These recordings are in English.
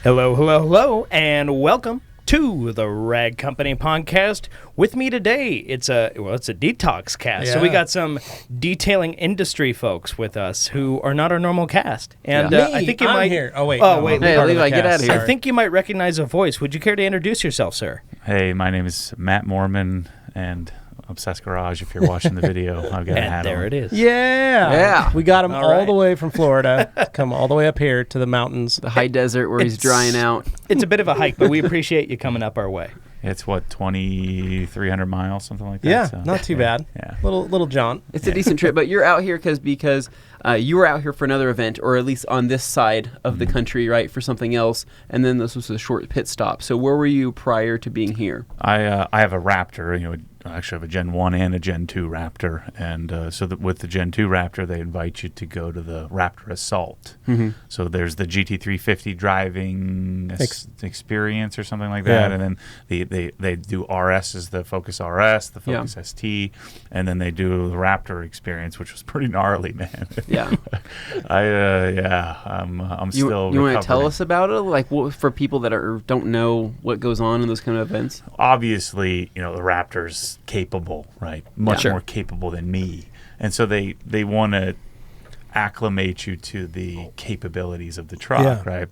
Hello, hello, hello, and welcome to the Rag Company podcast. With me today, it's a detox cast. Yeah. So we got some detailing industry folks with us who are not our normal cast. And I think I'm here. Oh wait. Wait, Hey, Levi, get out of here. I think you might recognize a voice. Would you care to introduce yourself, sir? Hey, my name is Matt Moreman, and Obsessed Garage. If you're watching the video, I've got a hat And there on. it is. Yeah. We got him All all right. the way from Florida to come all the way up here to the mountains. The high desert where he's drying out. It's a bit of a hike, but we appreciate you coming up our way. It's 2,300 miles, something like that. Yeah, so, not too bad. Yeah. Little jaunt. It's a decent trip, but you're out here because you were out here for another event, or at least on this side of the country, right, for something else, and then this was a short pit stop. So where were you prior to being here? I have a Raptor. I actually have a Gen 1 and a Gen 2 Raptor, and so with the Gen 2 Raptor, they invite you to go to the Raptor Assault. Mm-hmm. So there's the GT350 driving experience or something like that, Yeah. and then they do RS, the Focus RS, the Focus ST, and then they do the Raptor Experience, which was pretty gnarly, man. Yeah. I'm still. You want to tell recovering. us about it, like for people that don't know what goes on in those kind of events? Obviously, the Raptor's capable, right? Much more capable than me, and so they want to acclimate you to the capabilities of the truck, right?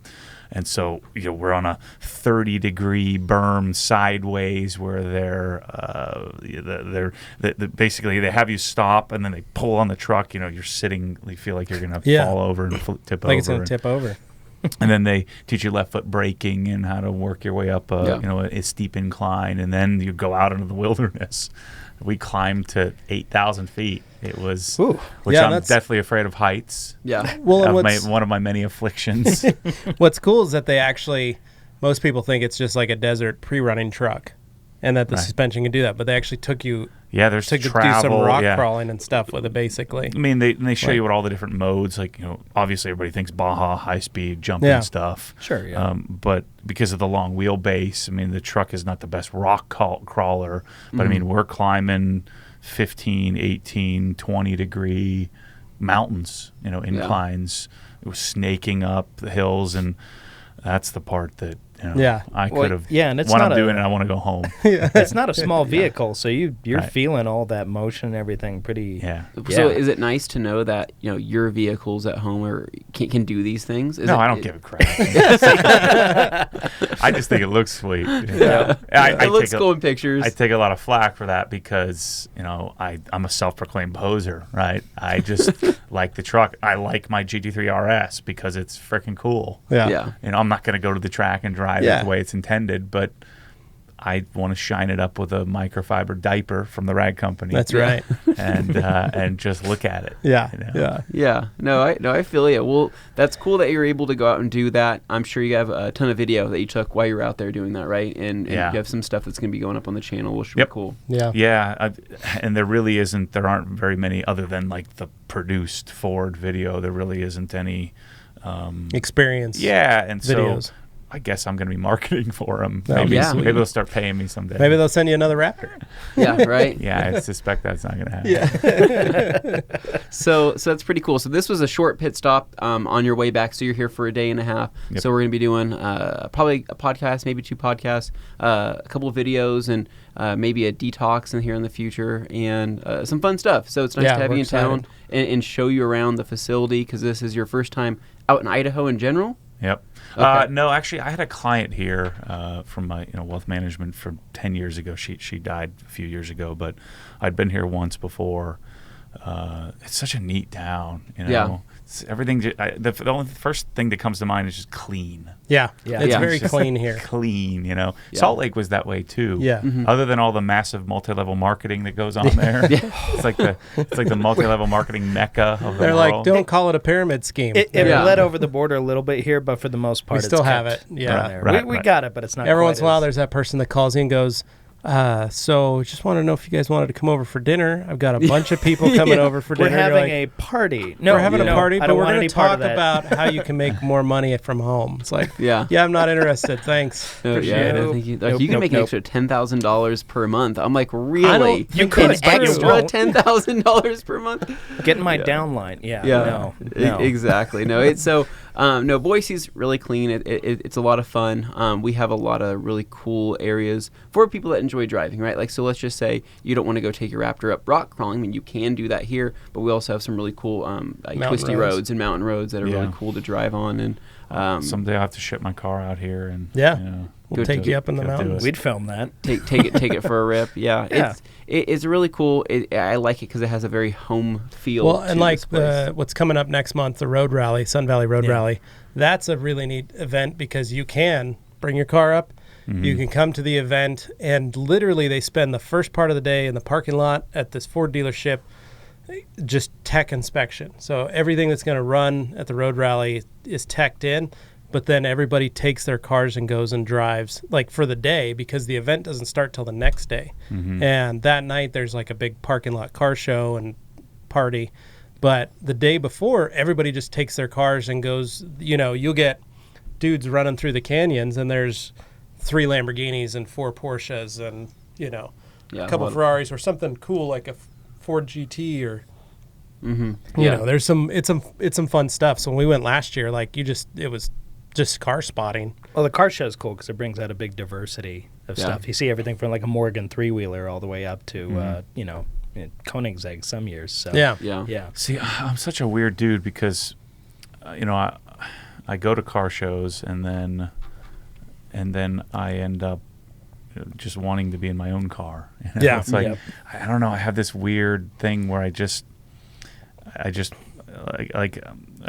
And so we're on a 30-degree berm sideways where they're basically they have you stop and then they pull on the truck. You're sitting, you feel like you're gonna fall over and tip over. Like it's going to tip over. And then they teach you left foot braking and how to work your way up a steep incline, and then you go out into the wilderness. We climbed to 8,000 feet. It was, I'm definitely afraid of heights. Yeah. Well, One of my many afflictions. what's cool is that most people think it's just like a desert pre-running truck, and that the suspension can do that, but they actually took you. Yeah, there's to do travel. some rock crawling and stuff with it, basically. I mean, they show you what all the different modes, like, obviously everybody thinks Baja, high-speed, jumping stuff. Sure, yeah. But because of the long wheelbase, I mean, the truck is not the best rock crawler, but I mean, we're climbing 15, 18, 20-degree mountains, inclines. It was snaking up the hills, and that's the part that I could have. Yeah, and it's when not I'm doing it, I want to go home. It's not a small vehicle, so you're feeling all that motion and everything pretty. Yeah. So is it nice to know that your vehicles at home can do these things? I don't give a crap. I just think it looks sweet. It looks cool in pictures. I take a lot of flack for that because I'm a self-proclaimed poser, right? I just like the truck. I like my GT3 RS because it's freaking cool. Yeah. I'm not going to go to the track and drive it the way it's intended, but I want to shine it up with a microfiber diaper from the Rag Company. That's right. and just look at it. Yeah. No, I feel you. Well, that's cool that you're able to go out and do that. I'm sure you have a ton of video that you took while you were out there doing that, right? And you have some stuff that's going to be going up on the channel, which will be cool. Yeah. And there aren't very many other than like the produced Ford video. There really isn't any experience. Yeah, and videos. So I guess I'm going to be marketing for them. Maybe they'll start paying me someday. Maybe they'll send you another Raptor. Yeah, right? Yeah, I suspect that's not going to happen. Yeah. So that's pretty cool. So this was a short pit stop on your way back. So you're here for a day and a half. Yep. So we're going to be doing probably a podcast, maybe 2 podcasts, a couple of videos, and maybe a detox in here in the future, and some fun stuff. So it's nice to have you in town and show you around the facility, because this is your first time out in Idaho in general. Yep. Okay. No, actually, I had a client here from my wealth management from 10 years ago. She died a few years ago, but I'd been here once before. It's such a neat town, Yeah. It's everything. The only first thing that comes to mind is just clean. Yeah. It's very just clean here. Clean, Salt Lake was that way too. Yeah. Mm-hmm. Other than all the massive multi-level marketing that goes on there, it's like the multi-level marketing mecca of the They're world. like, don't call it a pyramid scheme. It bled over the border a little bit here, but for the most part, We still it's have kept it. Yeah. down there. We got it, but it's not. Every quite once in a while, as- there's that person that calls in and goes, so just want to know if you guys wanted to come over for dinner. I've got a bunch of people coming over for We're dinner. You're having like, a party. No, we're having a party, I but don't we're want going any to part talk of that. about how you can make more money from home. It's like, Yeah. I'm not interested. Thanks. Yeah, I don't think you can make an nope. extra $10,000 per month. I'm like, really? You could, an but you extra won't. $10,000 per month? Getting my downline. Yeah. No. Exactly. No. It's so No, Boise's really clean. It's a lot of fun. We have a lot of really cool areas for people that enjoy driving, right? Like, so let's just say you don't want to go take your Raptor up rock crawling. I mean, you can do that here, but we also have some really cool twisty roads and mountain roads that are really cool to drive on. And someday I'll have to ship my car out here and we'll take you up in the mountains. We'd film that. Take it for a rip. Yeah. It's really cool. I like it because it has a very home feel. Well, and like this what's coming up next month, the Road Rally, Sun Valley Road Rally, that's a really neat event because you can bring your car up. Mm-hmm. You can come to the event, and literally they spend the first part of the day in the parking lot at this Ford dealership, just tech inspection. So everything that's going to run at the Road Rally is teched in. But then everybody takes their cars and goes and drives like for the day because the event doesn't start till the next day. Mm-hmm. And that night there's like a big parking lot car show and party. But the day before, everybody just takes their cars and goes, you'll get dudes running through the canyons and there's 3 Lamborghinis and 4 Porsches and, a couple Ferraris or something cool like a Ford GT or, there's some fun stuff. So when we went last year, like it was just car spotting. Well, the car show is cool because it brings out a big diversity of stuff. You see everything from like a Morgan 3-wheeler all the way up to, Koenigsegg some years. So. Yeah. See, I'm such a weird dude because, I go to car shows and then I end up just wanting to be in my own car. Yeah. It's like, I don't know. I have this weird thing where I just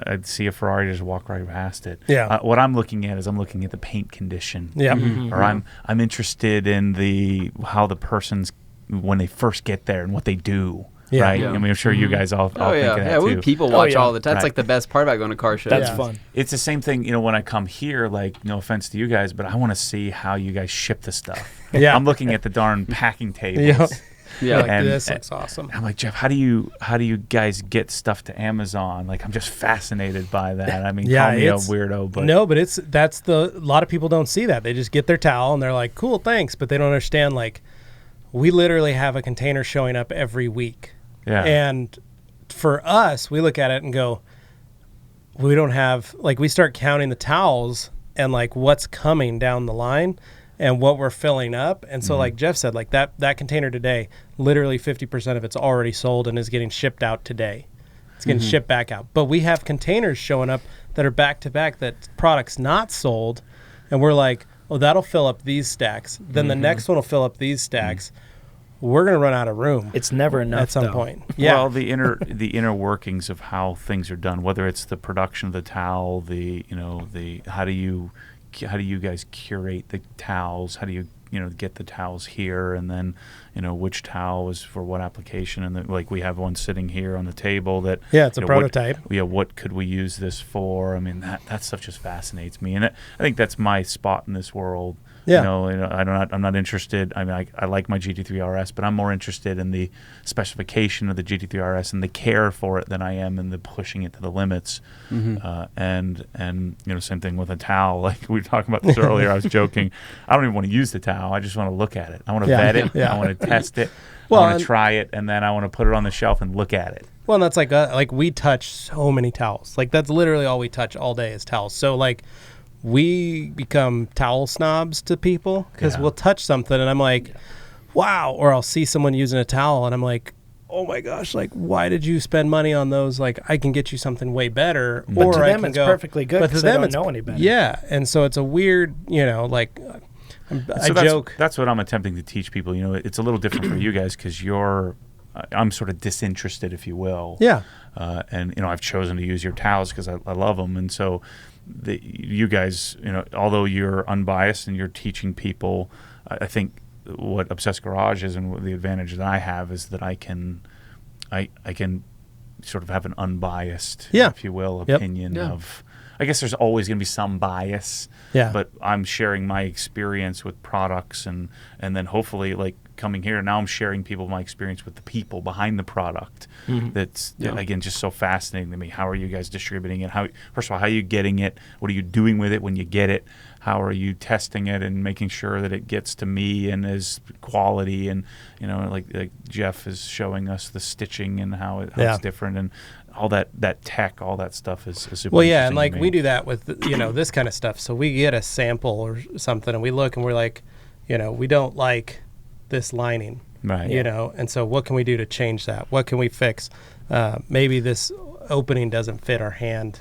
I'd see a Ferrari just walk right past it. Yeah. What I'm looking at is the paint condition. Yeah. Mm-hmm. Or I'm interested in how the person's when they first get there and what they do. Yeah. Right. Yeah. I mean, I'm sure you guys all think of that too. People watch all the. That's like the best part about going to car shows. That's fun. It's the same thing. When I come here, like, no offense to you guys, but I want to see how you guys ship the stuff. Yeah. I'm looking at the darn packing tables. Yeah. Yeah, like, this looks awesome. I'm like, Jeff, how do you guys get stuff to Amazon? Like, I'm just fascinated by that. I mean, call me a weirdo, but no, but a lot of people don't see that. They just get their towel and they're like, cool, thanks, but they don't understand. Like, we literally have a container showing up every week. Yeah. And for us, we look at it and go, we don't have, like, we start counting the towels and like what's coming down the line and what we're filling up. And so like Jeff said, like that container today, literally 50% of it's already sold and is getting shipped out today. It's getting shipped back out. But we have containers showing up that are back to back that product's not sold. And we're like, oh, that'll fill up these stacks. Then the next one will fill up these stacks. We're going to run out of room. It's never enough at some though. point. Yeah. Well, the inner workings of how things are done, whether it's the production of the towel, how do you guys curate the towels? How do you get the towels here, and then which towel is for what application? And like we have one sitting here on the table that it's a prototype. What could we use this for? I mean, that stuff just fascinates me, and I think that's my spot in this world. Yeah. I'm not interested. I mean, I like my GT3 RS, but I'm more interested in the specification of the GT3 RS and the care for it than I am in the pushing it to the limits. And same thing with a towel. Like we were talking about this earlier. I was joking. I don't even want to use the towel. I just want to look at it. I want to vet it. I want to test it. I want to try it, and then I want to put it on the shelf and look at it. Well, and that's like we touch so many towels. Like that's literally all we touch all day is towels. So like we become towel snobs to people because we'll touch something and I'm like, wow. Or I'll see someone using a towel and I'm like, oh my gosh, like why did you spend money on those? Like I can get you something way better. But or to I them can it's go, perfectly good because they don't know any better. Yeah. And so it's a weird, like I joke. That's what I'm attempting to teach people. It's a little different for you guys because I'm sort of disinterested, if you will. Yeah. And I've chosen to use your towels because I love them, and so you guys, although you're unbiased and you're teaching people, I think what Obsessed Garage is and what the advantage that I have is that I can sort of have an unbiased, if you will, opinion of. I guess there's always going to be some bias, but I'm sharing my experience with products, and then hopefully, like coming here. Now I'm sharing my experience with the people behind the product. That's again just so fascinating to me. How are you guys distributing it? First of all, how are you getting it? What are you doing with it when you get it? How are you testing it and making sure that it gets to me and is quality? And like Jeff is showing us the stitching and how it's different, and all that tech, all that stuff is super. Well, yeah, and like we do that with this kind of stuff. So we get a sample or something, and we look and we're like, we don't like this lining, right? And so what can we do to change that? What can we fix? Maybe this opening doesn't fit our hand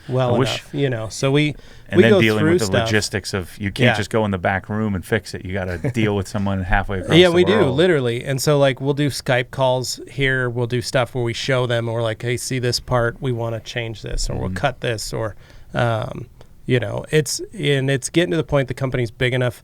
well enough, so we then go dealing through with the stuff. Logistics of you can't just go in the back room and fix it. You got to deal with someone halfway across Yeah, the we world. do, literally. And so like we'll do Skype calls here. We'll do stuff where we show them, and we're like, hey, see this part, we want to change this, or we'll cut this, or it's getting to the point the company's big enough.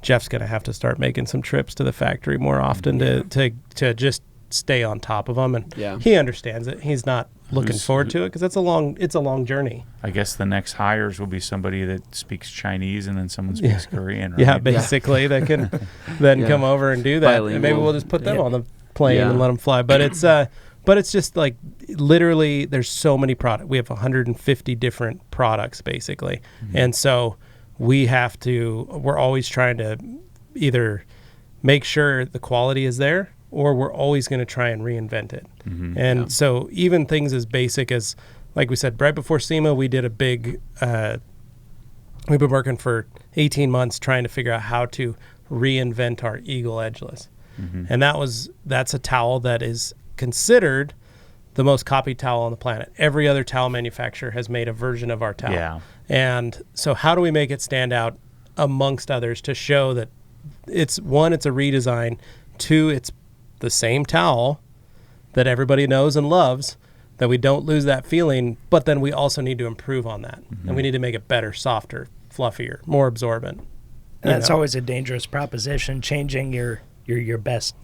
Jeff's gonna have to start making some trips to the factory more often to just stay on top of them, and he understands it. He's not looking forward to it because it's a long journey. I guess the next hires will be somebody that speaks Chinese and then someone speaks Korean. Right? Yeah, basically that can then come over and do that. Bilingual. And maybe we'll just put them on the plane and let them fly. But it's just like literally there's so many products. We have 150 different products basically, and so we're always trying to either make sure the quality is there, or we're always going to try and reinvent it. And so even things as basic as, like we said, right before SEMA, we did a big, we've been working for 18 months trying to figure out how to reinvent our Eagle Edgeless. And that's a towel that is considered the most copied towel on the planet. Every other towel manufacturer has made a version of our towel. Yeah. And so how do we make it stand out amongst others to show that it's a redesign, two, it's the same towel that everybody knows and loves, that we don't lose that feeling, but then we also need to improve on that. And we need to make it better, softer, fluffier, more absorbent. And that's always a dangerous proposition, changing your best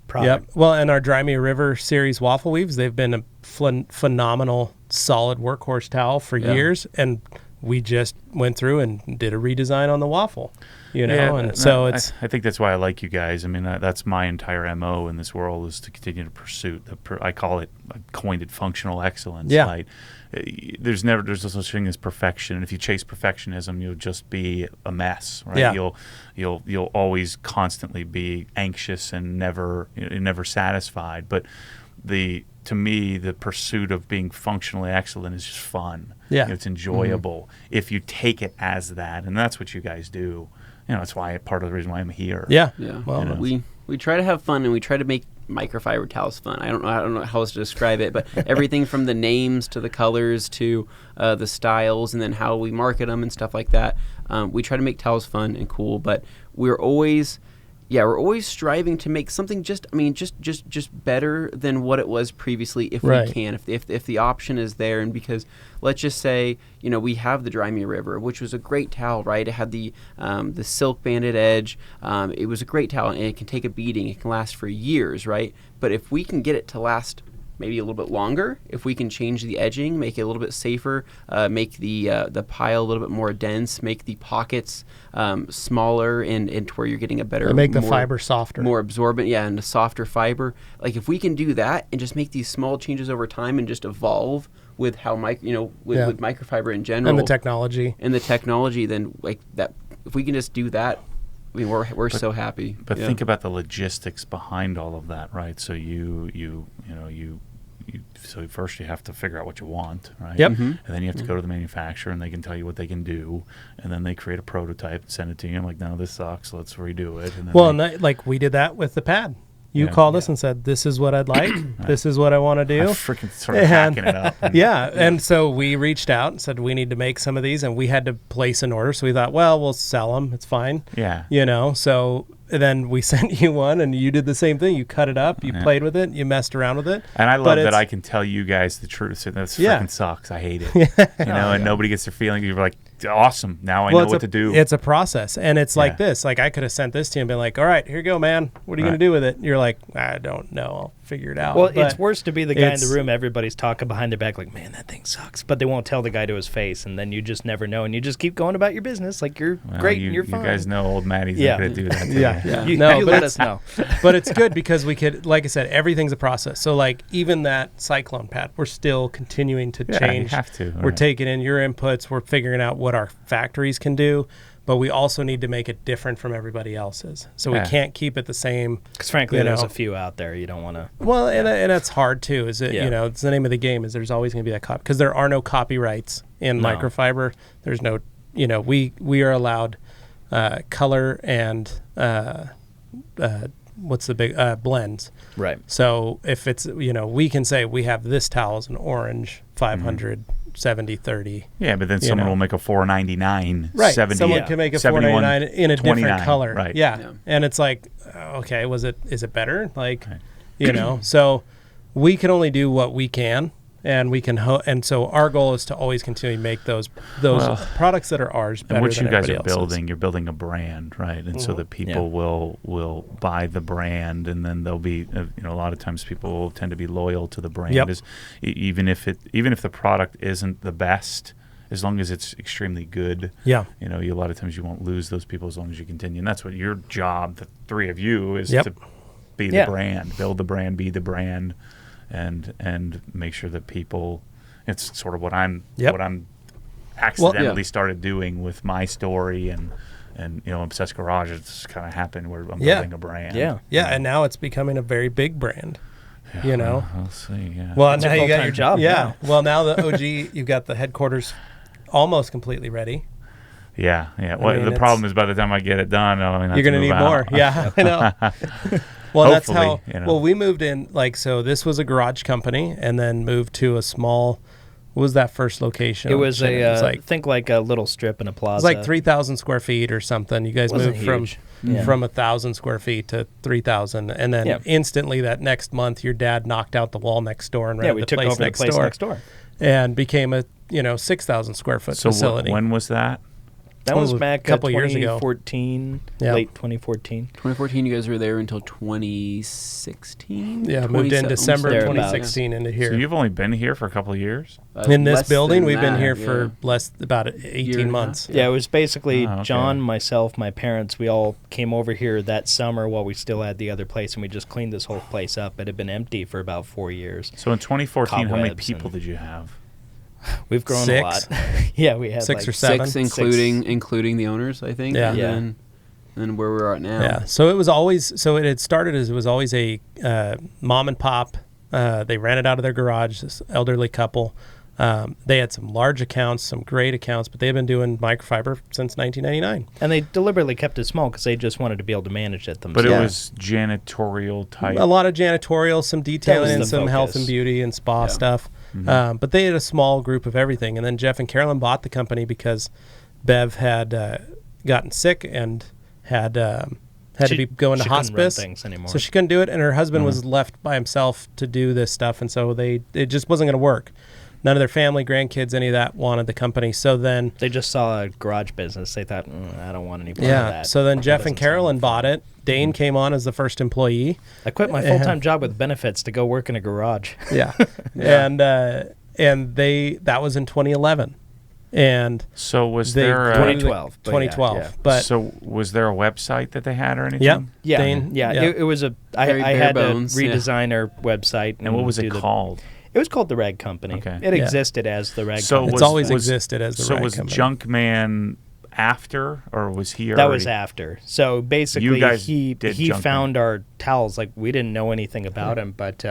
product. Yep. Well, and our Dry Me a River series waffle weaves, they've been a phenomenal, solid workhorse towel for years, and we just went through and did a redesign on the waffle, and so it's. I think that's why I like you guys. I mean, that's my entire MO in this world is to continue to pursue I coined it functional excellence. Yeah. Right? There's no such thing as perfection. And if you chase perfectionism, you'll just be a mess, right? Yeah. You'll always constantly be anxious and never satisfied. But to me, the pursuit of being functionally excellent is just fun. Yeah. It's enjoyable if you take it as that, and that's what you guys do. That's why part of the reason why I'm here. Yeah. Well, we try to have fun, and we try to make microfiber towels fun. I don't know how else to describe it, but everything from the names to the colors to the styles, and then how we market them and stuff like that. We try to make towels fun and cool, but we're always striving to make something just better than what it was previously, if we can, if the option is there. And because let's just say, we have the Dry Me a River, which was a great towel, right? It had the silk banded edge. It was a great towel, and it can take a beating. It can last for years, right? But if we can get it to last maybe a little bit longer, if we can change the edging, make it a little bit safer, make the pile a little bit more dense, make the pockets smaller, and to where you're getting a better, make the fiber softer, more absorbent, and a softer fiber. Like if we can do that and just make these small changes over time and just evolve with how with microfiber in general and the technology, then like that, if we can just do that, I mean, we're so happy. But think about the logistics behind all of that, right? So so first you have to figure out what you want, right? Yep. And then you have to go to the manufacturer, and they can tell you what they can do, and then they create a prototype and send it to you. I'm like, no, this sucks. Let's redo it. And then like we did that with the pad. You called us and said, this is what I'd like. This is what I want to do. I freaking started hacking it up. And so we reached out and said, we need to make some of these, and we had to place an order. So we thought, well, we'll sell them. It's fine. Yeah. So then we sent you one, and you did the same thing. You cut it up. You played with it. You messed around with it. And I love that I can tell you guys the truth. So that freaking sucks. I hate it. And nobody gets their feeling. You're like, awesome. Now I know what to do. It's a process, and it's like this. Like I could have sent this to you and been like, "All right, here you go, man. What are you going to do with it?" And you're like, "I don't know. I'll figure it out." Well, but it's worse to be the guy in the room. Everybody's talking behind their back like, "Man, that thing sucks," but they won't tell the guy to his face, and then you just never know, and you just keep going about your business like you're great and you're fine. You guys know old Maddie's not going to do that. You let us know. But it's good because we could, like I said, everything's a process. So like even that cyclone pad, we're still continuing to change. You have to. We're taking in your inputs. We're figuring out what our factories can do, but we also need to make it different from everybody else's. So we can't keep it the same. Because frankly, there's a few out there you don't want to. Well, and that's hard too. Is it? You know, it's the name of the game. Is there's always going to be that copy because there are no copyrights in microfiber. There's no. You know, we are allowed color and what's the big blends. Right. So if it's we can say we have this towel as an orange 500. 70-30. Yeah, but then someone will make a $4.99. Right. 70, someone can make a $4.99 in a different color. Right. Yeah. And it's like, okay, is it better? Like, so we can only do what we can, and we can and so our goal is to always continue to make those products that are ours better. And what than you guys everybody are else's. building, you're building a brand, right? And so that people will buy the brand, and then they'll be a lot of times people will tend to be loyal to the brand. Yep. Even if the product isn't the best, as long as it's extremely good. Yeah. A lot of times you won't lose those people as long as you continue. And that's what your job, the three of you, is to be the brand, build the brand, be the brand. And make sure that people, it's sort of what I'm accidentally started doing with my story and Obsessed Garage. It's kind of happened where I'm building a brand. Yeah, and now it's becoming a very big brand. We'll see. Yeah. Well, now you got your job. Yeah. Now. Well, now the OG, you've got the headquarters almost completely ready. Yeah. Well, the problem is by the time I get it done, you're going to need more. Yeah, I know. Well, that's how. Well, we moved in so this was a garage company, and then moved to a small. What was that first location? It was think like a little strip in a plaza. It was like 3,000 square feet or something. You guys moved from 1,000 square feet to 3,000, and then instantly that next month, your dad knocked out the wall next door and rented the place next door, and became a 6,000 square foot facility. When was that? That was back a couple years ago. 2014, late 2014. 2014, you guys were there until 2016? Yeah, moved in December 2016 into here. So you've only been here for a couple of years? In this building, we've been here for about 18 months. Yeah, it was basically John, myself, my parents. We all came over here that summer while we still had the other place, and we just cleaned this whole place up. It had been empty for about 4 years. So in 2014, how many people did you have? We've grown 6. a lot. Yeah, we had 6 or 7, 6, including the owners, I think. Yeah. And then where we're at now. Yeah. So it was always it had started as it was always a mom and pop. They ran it out of their garage. This elderly couple. They had some large accounts, some great accounts, but they've been doing microfiber since 1999. And they deliberately kept it small because they just wanted to be able to manage it themselves. But it was janitorial type. A lot of janitorial, some detailing, and some health and beauty and spa stuff. Mm-hmm. But they had a small group of everything. And then Jeff and Carolyn bought the company because Bev had gotten sick and had to be going to hospice. So she couldn't do it. And her husband was left by himself to do this stuff. And so it just wasn't going to work. None of their family, grandkids, any of that wanted the company. So then they just saw a garage business. They thought, I don't want any part of that. Yeah. So then Jeff and Carolyn bought it. Dane came on as the first employee. I quit my full-time job with benefits to go work in a garage. Yeah. And that was in 2011. And so was there 2012. 2012. Yeah. But so was there a website that they had or anything? Yeah. Yeah. Dane, It was I had to redesign our website. And what was it called? It was called The Rag Company. Okay. It existed as The Rag Company. It's always existed as The Rag Company. So was Junkman after, or was he already? That was after. So basically, you guys he found our towels. Like, we didn't know anything about him, but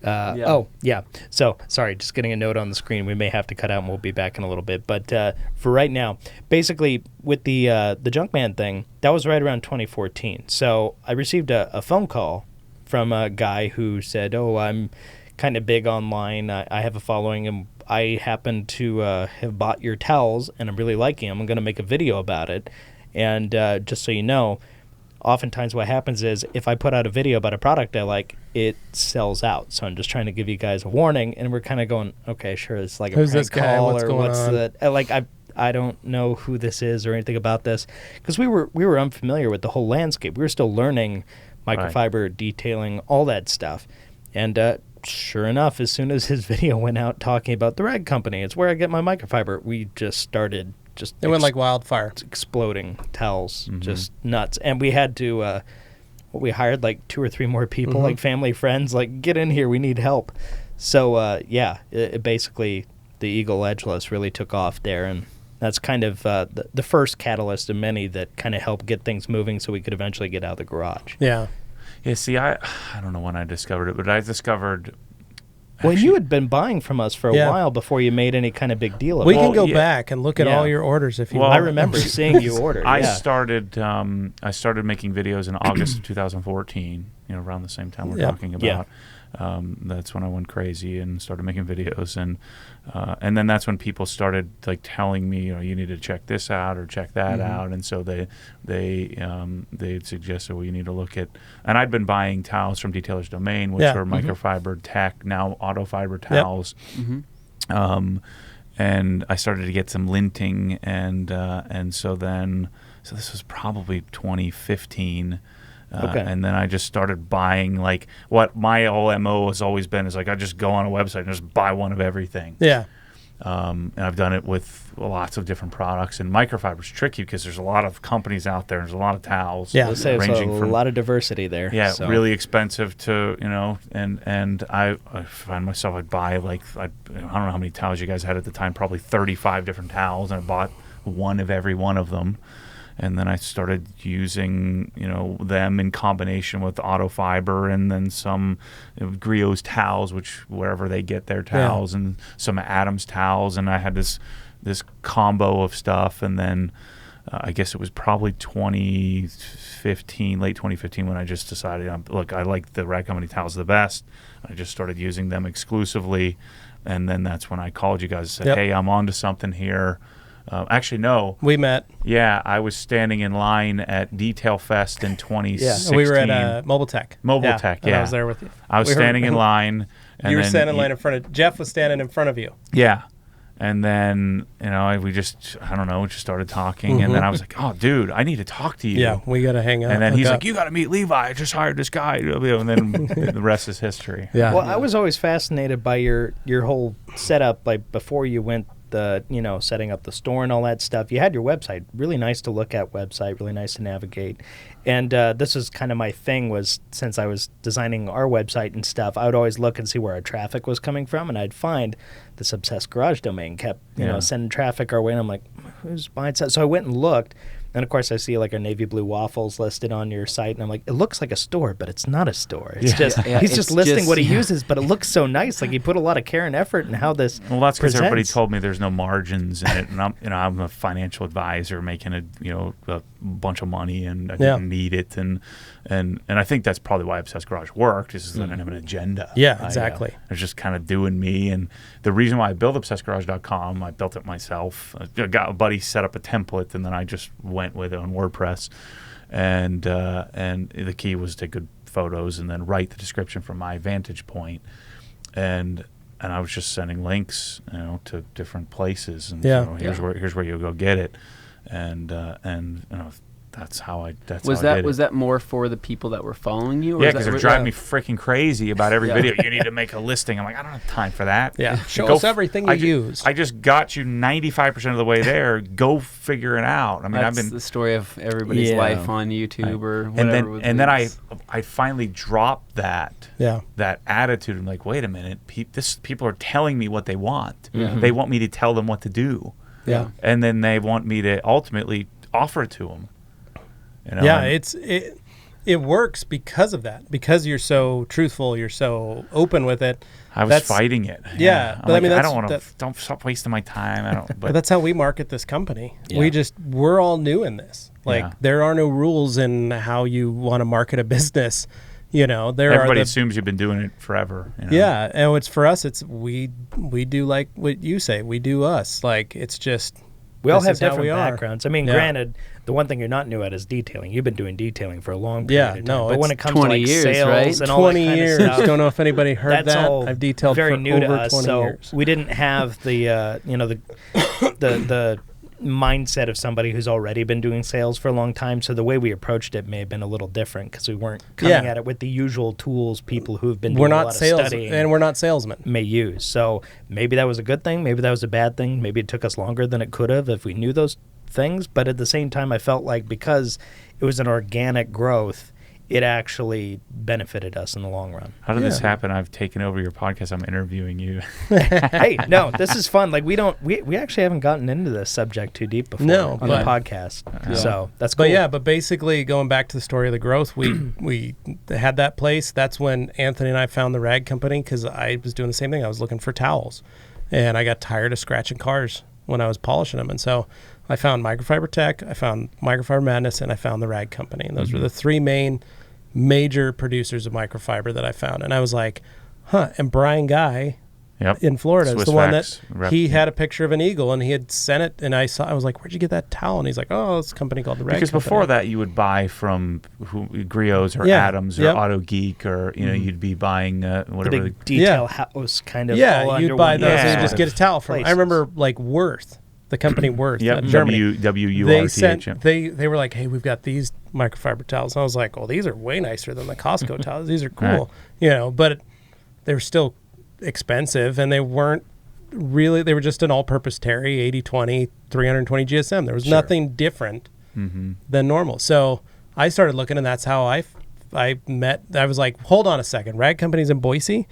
So, sorry, just getting a note on the screen. We may have to cut out, and we'll be back in a little bit. But for right now, basically, with the Junkman thing, that was right around 2014. So I received a phone call from a guy who said, I'm kind of big online. I have a following, and I happen to have bought your towels, and I'm really liking them. I'm going to make a video about it. And just so you know, oftentimes what happens is if I put out a video about a product I like, it sells out. So I'm just trying to give you guys a warning. And we're kind of going, okay, sure, it's like a Who's prank this guy? call What's or going what's on? the like. I don't know who this is or anything about this, because we were unfamiliar with the whole landscape. We were still learning microfiber, detailing, all that stuff. And sure enough, as soon as his video went out talking about the rag company, it's where I get my microfiber, we just started it went like wildfire. Exploding towels, just nuts. And we had to, we hired like 2 or 3 more people, like family, friends, like, get in here, we need help. So, it basically, the Eagle Edgeless really took off there, and that's kind of the first catalyst of many that kind of helped get things moving so we could eventually get out of the garage. Yeah. Yeah, see, I don't know when I discovered it, but I discovered... Well, you had been buying from us for a while before you made any kind of big deal of it. We can go back and look at all your orders if you want. I remember seeing you order. I started making videos in August of 2014, around the same time we're talking about. Yeah. That's when I went crazy and started making videos, and then that's when people started like telling me, you need to check this out or check that out, and so they suggested, well, you need to look at, and I'd been buying towels from Detailer's Domain, which are microfiber tech, now auto fiber towels, and I started to get some linting, and so this was probably 2015. And then I just started buying, like, what my whole MO has always been is, like, I just go on a website and just buy one of everything. Yeah. And I've done it with lots of different products. And microfiber's tricky because there's a lot of companies out there. There's a lot of towels. Yeah. Ranging from a lot of diversity there. Yeah, so. Really expensive to, and I find myself, I'd buy, like, I don't know how many towels you guys had at the time, probably 35 different towels, and I bought one of every one of them. And then I started using, them in combination with auto fiber, and then some Griot's towels, which wherever they get their towels, and some Adams towels, and I had this combo of stuff. And then I guess it was probably 2015, late 2015, when I just decided, look, I like the rag company towels the best. I just started using them exclusively, and then that's when I called you guys and said, hey, I'm onto something here. Actually, no. We met. Yeah, I was standing in line at Detail Fest in 2016. We were at Mobile Tech. Mobile Tech, I was there with you. I was standing in line. And you were standing in line in front of... Jeff was standing in front of you. Yeah. And then, we just started talking. And then I was like, oh, dude, I need to talk to you. Yeah, we got to hang out. And then he's like, you got to meet Levi. I just hired this guy. And then the rest is history. Yeah. Well, I was always fascinated by your whole setup, like before you went setting up the store and all that stuff. You had your website, really nice to look at website, really nice to navigate. And this is kind of my thing, was since I was designing our website and stuff, I would always look and see where our traffic was coming from, and I'd find this Obsessed Garage domain kept, sending traffic our way, and I'm like, who's buying stuff? So I went and looked. And, of course, I see, like, our navy blue waffles listed on your site, and I'm like, it looks like a store, but it's not a store. It's he's just listing what he uses, but it looks so nice. Like, he put a lot of care and effort in how this Well, that's because everybody presents. told me there's no margins in it, and I'm a financial advisor making a bunch of money, and I didn't need it, and I think that's probably why Obsessed Garage worked, is that I didn't have an agenda. Yeah, exactly. I was just kind of doing me, and the reason why I built ObsessedGarage.com, I built it myself. I got a buddy set up a template, and then I just went with it on WordPress, and the key was to take good photos and then write the description from my vantage point, and I was just sending links, to different places, and here's where you go get it, and that's how I did it. Was that more for the people that were following you? Yeah, because they're driving me freaking crazy about every video. You need to make a listing. I'm like, I don't have time for that. Yeah, show us everything you use. I just got you 95% of the way there. Go figure it out. I mean, that's the story of everybody's life on YouTube or whatever. And then I finally dropped that attitude. I'm like, wait a minute, people are telling me what they want. Mm-hmm. They want me to tell them what to do. Yeah, and then they want me to ultimately offer it to them. It works because of that. Because you're so truthful, you're so open with it. I was fighting it. Yeah, but like, I don't want to. Don't stop wasting my time. I don't. But that's how we market this company. Yeah. We're all new in this. Like there are no rules in how you want to market a business. Everybody assumes you've been doing it forever. Yeah, and it's for us. It's we do like what you say. We do us. Like it's just. We all have different backgrounds. I mean, granted, the one thing you're not new at is detailing. You've been doing detailing for a long period of time. But when it comes to like sales and all that kind of stuff, don't know if anybody heard that. All I've detailed very for new over to us. 20 So years. we didn't have the mindset of somebody who's already been doing sales for a long time. So the way we approached it may have been a little different because we weren't coming at it with the usual tools people who've been doing a lot of studying and we're not salesmen may use. So maybe that was a good thing. Maybe that was a bad thing. Maybe it took us longer than it could have if we knew those things. But at the same time, I felt like because it was an organic growth, it actually benefited us in the long run. How did this happen? I've taken over your podcast. I'm interviewing you. Hey, no, this is fun. Like we actually haven't gotten into this subject too deep before on the podcast. So that's cool. But basically going back to the story of the growth, we had that place. That's when Anthony and I found the rag company because I was doing the same thing. I was looking for towels and I got tired of scratching cars when I was polishing them. And so I found Microfiber Tech, I found Microfiber Madness, and I found the rag company. And those were the three major producers of microfiber that I found. And I was like, and Brian Guy in Florida is the one that he had a picture of an eagle and he had sent it. And I was like, where'd you get that towel? And he's like, oh, it's a company called the Rag Because Company. before that, you would buy from Griots or Adams or Auto Geek or, you'd be buying whatever. The big detail house kind of. Yeah, you'd buy those and you'd just get a towel from them. I remember like Worth. The company Worth, Germany. WURTH. They were like, hey, we've got these microfiber towels. And I was like, well, these are way nicer than the Costco towels. These are cool, but they were still expensive and they weren't really, they were just an all-purpose Terry, 80-20, 320 GSM. There was nothing different than normal. So I started looking and that's how I met. I was like, hold on a second. Rag Company's in Boise?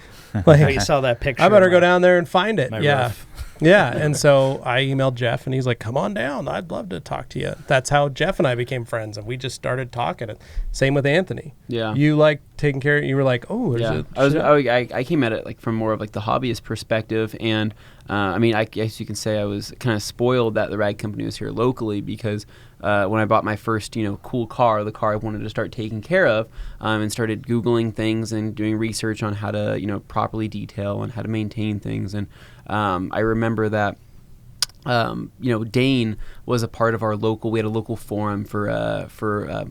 Like, you saw that picture. I better go down there and find it. Roof. Yeah, and so I emailed Jeff, and he's like, come on down. I'd love to talk to you. That's how Jeff and I became friends, and we just started talking. Same with Anthony. Yeah. You like taking care of, you were like, oh, there's I came at it like from more of like the hobbyist perspective, and I guess you can say I was kind of spoiled that the Rag Company was here locally because when I bought my first, cool car, the car I wanted to start taking care of, and started Googling things and doing research on how to, properly detail and how to maintain things. And I remember that, Dane was a part of our we had a local forum for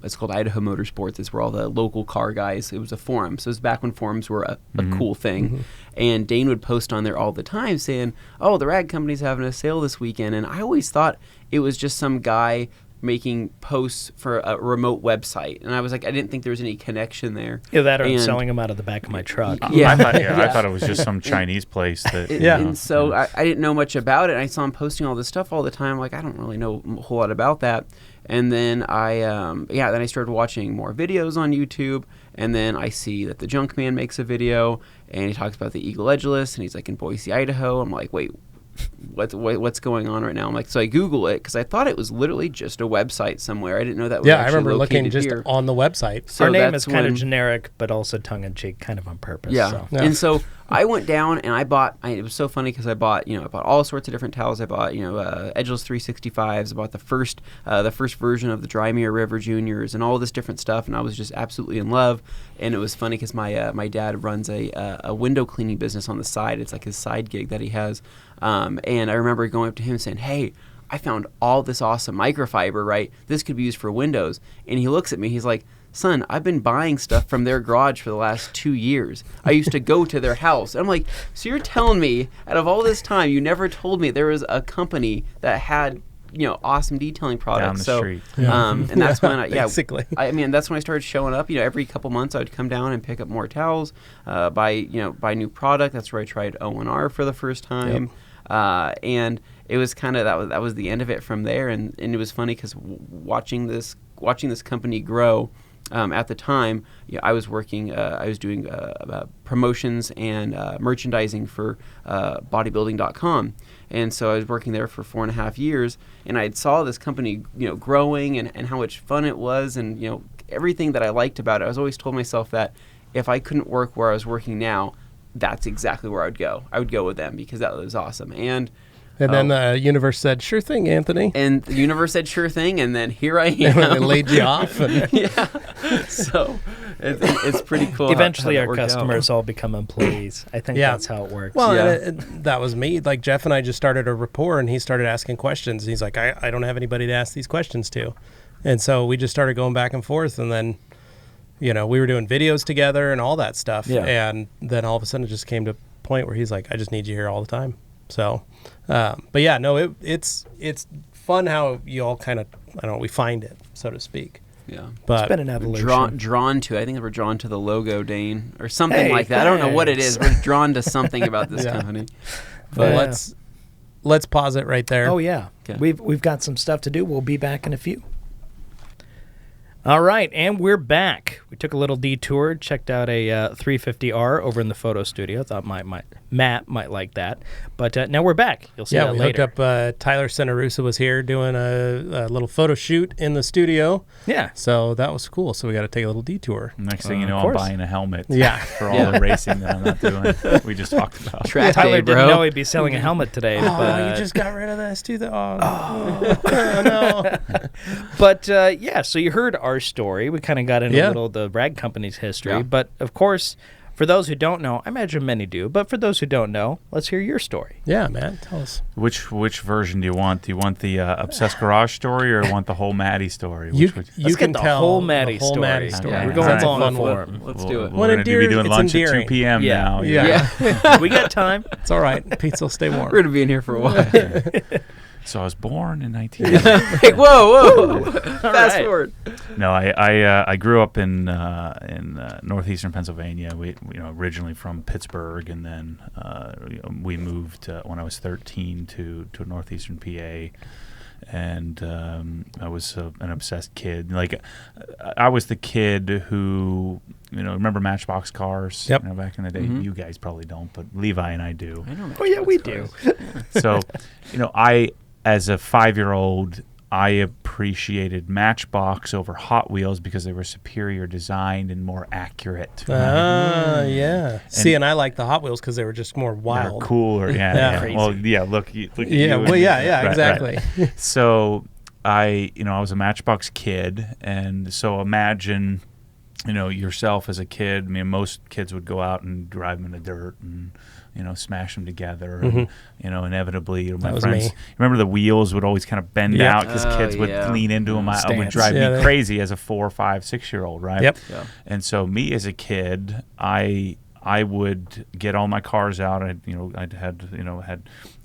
it's called Idaho Motorsports. It's where all the local car guys, it was a forum. So it was back when forums were a cool thing. And Dane would post on there all the time saying, oh, the Rag Company's having a sale this weekend. And I always thought it was just some guy making posts for a remote website, and I was like, I didn't think there was any connection there. Yeah, that or I'm selling them out of the back of my truck. I thought it was just some Chinese place that. And so I didn't know much about it. And I saw him posting all this stuff all the time. Like, I don't really know a whole lot about that. And then then I started watching more videos on YouTube, and then I see that the Junkman makes a video, and he talks about the Eagle Edgeless, and he's like in Boise, Idaho. I'm like, wait. What's going on right now? I'm like, so I Google it because I thought it was literally just a website somewhere. I didn't know that was actually I remember looking just here. on the website. So our name is kind of generic, but also tongue-in-cheek, kind of on purpose. Yeah. And so I went down and I bought, it was so funny because I bought all sorts of different towels. I bought, Edgeless 365s. I bought the first version of the Dry Mirror River Juniors and all this different stuff. And I was just absolutely in love. And it was funny because my dad runs a window cleaning business on the side. It's like his side gig that he has. And I remember going up to him and saying, hey, I found all this awesome microfiber, right? This could be used for windows. And he looks at me, he's like, son, I've been buying stuff from their garage for the last 2 years. I used to go to their house. And I'm like, so you're telling me out of all this time, you never told me there was a company that had awesome detailing products. Down the street. And that's when basically. That's when I started showing up. Every couple months I would come down and pick up more towels, buy new product. That's where I tried O&R for the first time. Yep. And it was kind of that was the end of it from there. And it was funny because watching this company grow. At the time, I was working. I was doing promotions and merchandising for bodybuilding.com, and so I was working there for 4.5 years. And I saw this company, growing and how much fun it was, and everything that I liked about it. I was always told myself that if I couldn't work where I was working now, that's exactly where I would go. I would go with them because that was awesome. And then the universe said, sure thing, Anthony. And the universe said, sure thing, and then here I am. And laid you off. Yeah. So it's pretty cool. Eventually our customers all become employees. I think that's how it works. Well, that was me. Like, Jeff and I just started a rapport, and he started asking questions. He's like, I don't have anybody to ask these questions to. And so we just started going back and forth, and then, we were doing videos together and all that stuff. Yeah. And then all of a sudden it just came to a point where he's like, I just need you here all the time. So, but yeah, no, it's fun how you all kind of, I don't know, we find it, so to speak. Yeah. But It's been an evolution. Drawn to, I think we're drawn to the logo, Dane, or something like that. I don't know what it is. We're drawn to something about this company. But Yeah. let's pause it right there. Oh yeah, Okay. we've got some stuff to do. We'll be back in a few. All right, and we're back. We took a little detour, checked out a 350R over in the photo studio. Thought Matt might like that. But now we're back. You'll see that we later. hooked up. Tyler Senarusa was here doing a little photo shoot in the studio. Yeah. So that was cool. So we got to take a little detour. Next thing you know, of I'm course. buying a helmet Yeah. for all the racing that I'm not doing. We just talked about. Track Tyler day, bro. didn't know he'd be selling a helmet today. Oh, but you just got rid of this too. No. But yeah, so you heard our story. We kind of got into a Yeah. little the rag company's history. Yeah. But of course, for those who don't know, I imagine many do. But for those who don't know, let's hear your story. Yeah, man. Tell us. Which version do you want? Do you want the Obsessed Garage story or want the whole Maddie story? You Let's can get the tell whole the Maddie whole story. Maddie story. Yeah. We're going That's a long fun form. one. Let's do it. We're going to be doing it's lunch at endearing. 2 p.m. Yeah. now. Yeah. We got time. It's all right. Pizza will stay warm. We're going to be in here for a while. So I was born in 1980. Hey, whoa. Fast right. forward. No, I grew up in northeastern Pennsylvania. We originally from Pittsburgh, and then we moved when I was 13 to northeastern PA. And I was an obsessed kid. Like I was the kid who, remember Matchbox cars? Yep. Back in the day. Mhm. You guys probably don't, but Levi and I do. I know. Oh, yeah, we do. So, I, as a 5-year-old, I appreciated Matchbox over Hot Wheels because they were superior designed and more accurate. Yeah. See, and I like the Hot Wheels because they were just more They're wild. cooler. Yeah. Yeah. Yeah. Crazy. Well, yeah. Look at you. Yeah. and- Well, yeah. right, Exactly. right. So I was a Matchbox kid, and so imagine, yourself as a kid. I mean, most kids would go out and drive them in the dirt and smash them together. And, inevitably, my That was friends. me. Remember the wheels would always kind of bend Yeah. out because Oh, kids would yeah. lean into them. It would Stance. drive Yeah, me they- crazy as a 4, 5, 6-year-old, right? Yep. Yeah. And so me as a kid, I would get all my cars out. I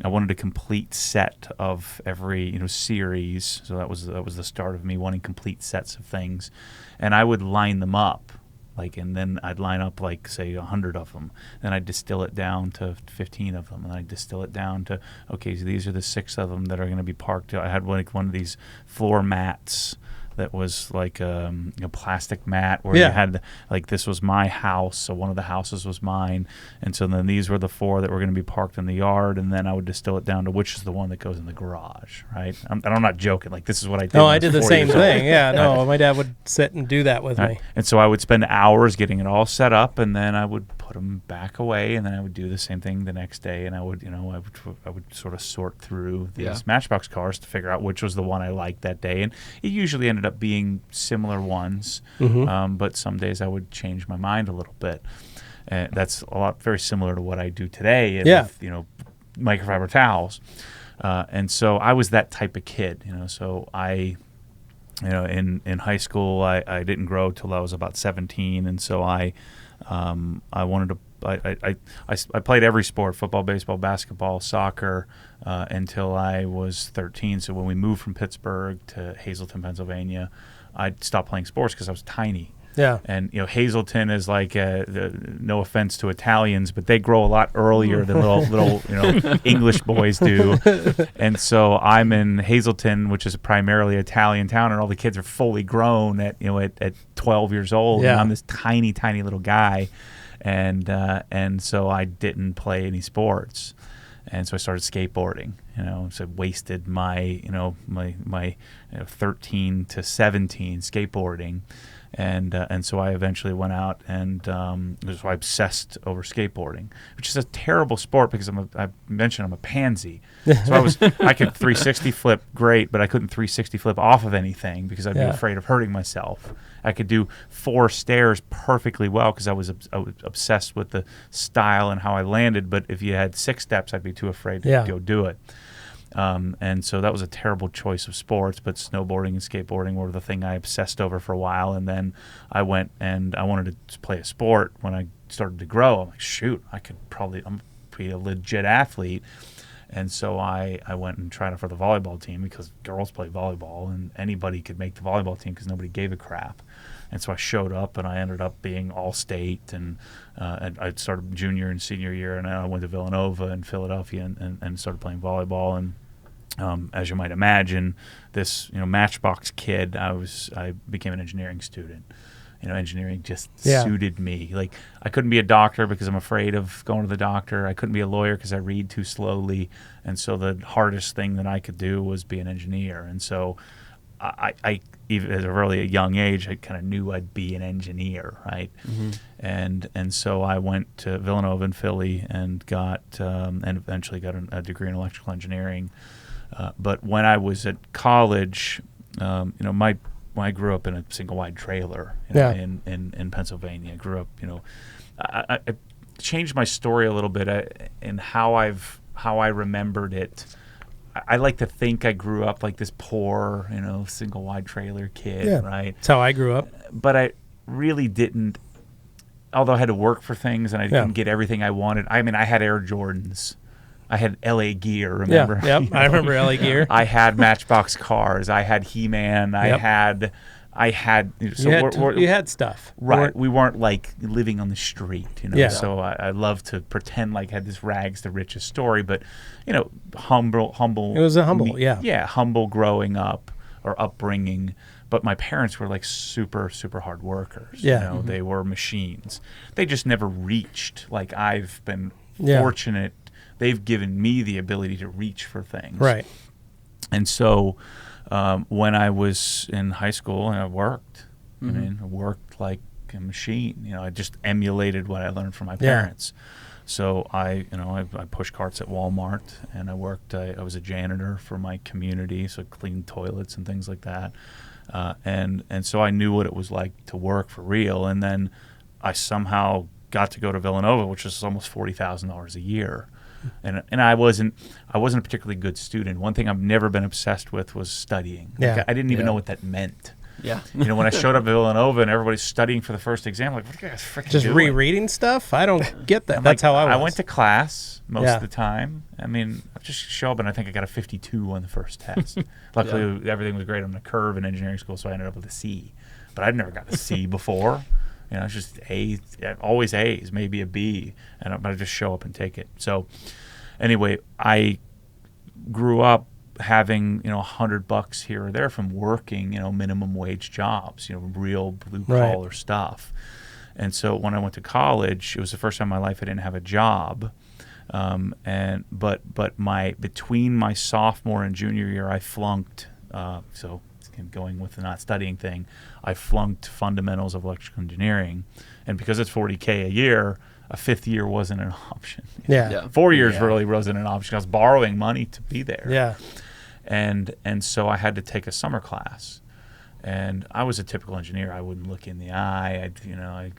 wanted a complete set of every series. So that was the start of me wanting complete sets of things, and I would line them up. And then I'd line up, say, 100 of them. Then I'd distill it down to 15 of them. And I'd distill it down to, okay, so these are the 6 of them that are going to be parked. I had one of these floor mats that was like a plastic mat where you had, this was my house, so one of the houses was mine. And so then these were the 4 that were going to be parked in the yard. And then I would distill it down to which is the one that goes in the garage, right? I'm not joking. This is what I did. No, when I did the 4 same years old. thing. Yeah. No, my dad would sit and do that with me. Right. And so I would spend hours getting it all set up, and then I would put them back away, and then I would do the same thing the next day, and I would sort of sort through these Matchbox cars to figure out which was the one I liked that day, and it usually ended up being similar ones, but some days I would change my mind a little bit. And that's very similar to what I do today with microfiber towels. And so I was that type of kid, so I. In high school, I didn't grow till I was about 17, and so I wanted to. I played every sport: football, baseball, basketball, soccer, until I was 13. So when we moved from Pittsburgh to Hazleton, Pennsylvania, I stopped playing sports because I was tiny. Yeah. And Hazleton is no offense to Italians, but they grow a lot earlier than little English boys do. And so I'm in Hazleton, which is a primarily Italian town, and all the kids are fully grown at 12 years old. Yeah. And I'm this tiny little guy, and so I didn't play any sports. And so I started skateboarding, so wasted my 13 to 17 skateboarding. And so I eventually went out, and that's why I obsessed over skateboarding, which is a terrible sport because I mentioned I'm a pansy. So I could 360 flip great, but I couldn't 360 flip off of anything because I'd be afraid of hurting myself. I could do 4 stairs perfectly well because I was obsessed with the style and how I landed. But if you had 6 steps, I'd be too afraid to go do it. And so that was a terrible choice of sports, but snowboarding and skateboarding were the thing I obsessed over for a while. And then I went and I wanted to play a sport when I started to grow. I'm like, shoot, I'm be a legit athlete. And so I went and tried out for the volleyball team because girls play volleyball and anybody could make the volleyball team because nobody gave a crap. And so I showed up and I ended up being all-state, and I started junior and senior year, and I went to Villanova and Philadelphia and started playing volleyball. And as you might imagine, this Matchbox kid, I became an engineering student. Engineering just suited me. Like, I couldn't be a doctor because I'm afraid of going to the doctor. I couldn't be a lawyer because I read too slowly. And so the hardest thing that I could do was be an engineer. And so I even at a really young age, I kind of knew I'd be an engineer, right? Mm-hmm. And so I went to Villanova in Philly and got and eventually got a degree in electrical engineering. But when I was at college, I grew up in a single-wide trailer in Pennsylvania. I grew up, I changed my story a little bit in how I remembered it. I like to think I grew up like this poor, single-wide trailer kid, right? That's how I grew up. But I really didn't, although I had to work for things and I didn't get everything I wanted. I mean, I had Air Jordans. I had LA Gear, remember? Yeah, yep. I remember LA Gear. I had Matchbox cars. I had He-Man. Yep. I had. You had stuff, right? We weren't like living on the street, Yeah. So I love to pretend like I had this rags to riches story, but humble. It was a humble, humble growing up or upbringing. But my parents were like super, super hard workers. Yeah. They were machines. They just never reached. Like, I've been fortunate. They've given me the ability to reach for things. Right. And so when I was in high school, and I worked. Mm-hmm. I worked like a machine. I just emulated what I learned from my parents. So I pushed carts at Walmart, and I worked. I was a janitor for my community, so I cleaned toilets and things like that. And so I knew what it was like to work for real. And then I somehow got to go to Villanova, which is almost $40,000 a year. And I wasn't a particularly good student. One thing I've never been obsessed with was studying. Yeah. Like, I didn't even know what that meant. Yeah. When I showed up at Villanova and everybody's studying for the first exam, like, what are you guys freaking just doing? rereading stuff? I don't get that. That's how I was. I went to class most of the time. I mean, I just show up and I think I got a 52 on the first test. Luckily, everything was great on the curve in engineering school, so I ended up with a C. But I'd never got a C before. It's just A's, always A's, maybe a B, but I just show up and take it. So anyway, I grew up having $100 here or there from working minimum wage jobs, real blue collar stuff. And so when I went to college, it was the first time in my life I didn't have a job. But between my sophomore and junior year, I flunked. So going with the not studying thing, I flunked fundamentals of electrical engineering, and because it's $40K a year, a fifth year wasn't an option. 4 years really wasn't an option. I was borrowing money to be there. Yeah. And so I had to take a summer class, and I was a typical engineer. I wouldn't look in the eye. I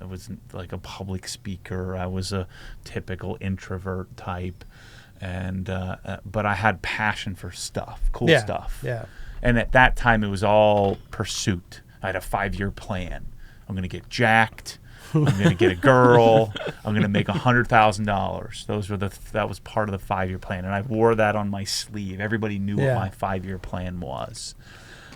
wasn't like a public speaker. I was a typical introvert type. And but I had passion for cool stuff. Yeah. And at that time, it was all pursuit. I had a 5-year plan. I'm going to get jacked. I'm going to get a girl. I'm going to make $100,000. That was part of the 5-year plan, and I wore that on my sleeve. Everybody knew what my 5-year plan was.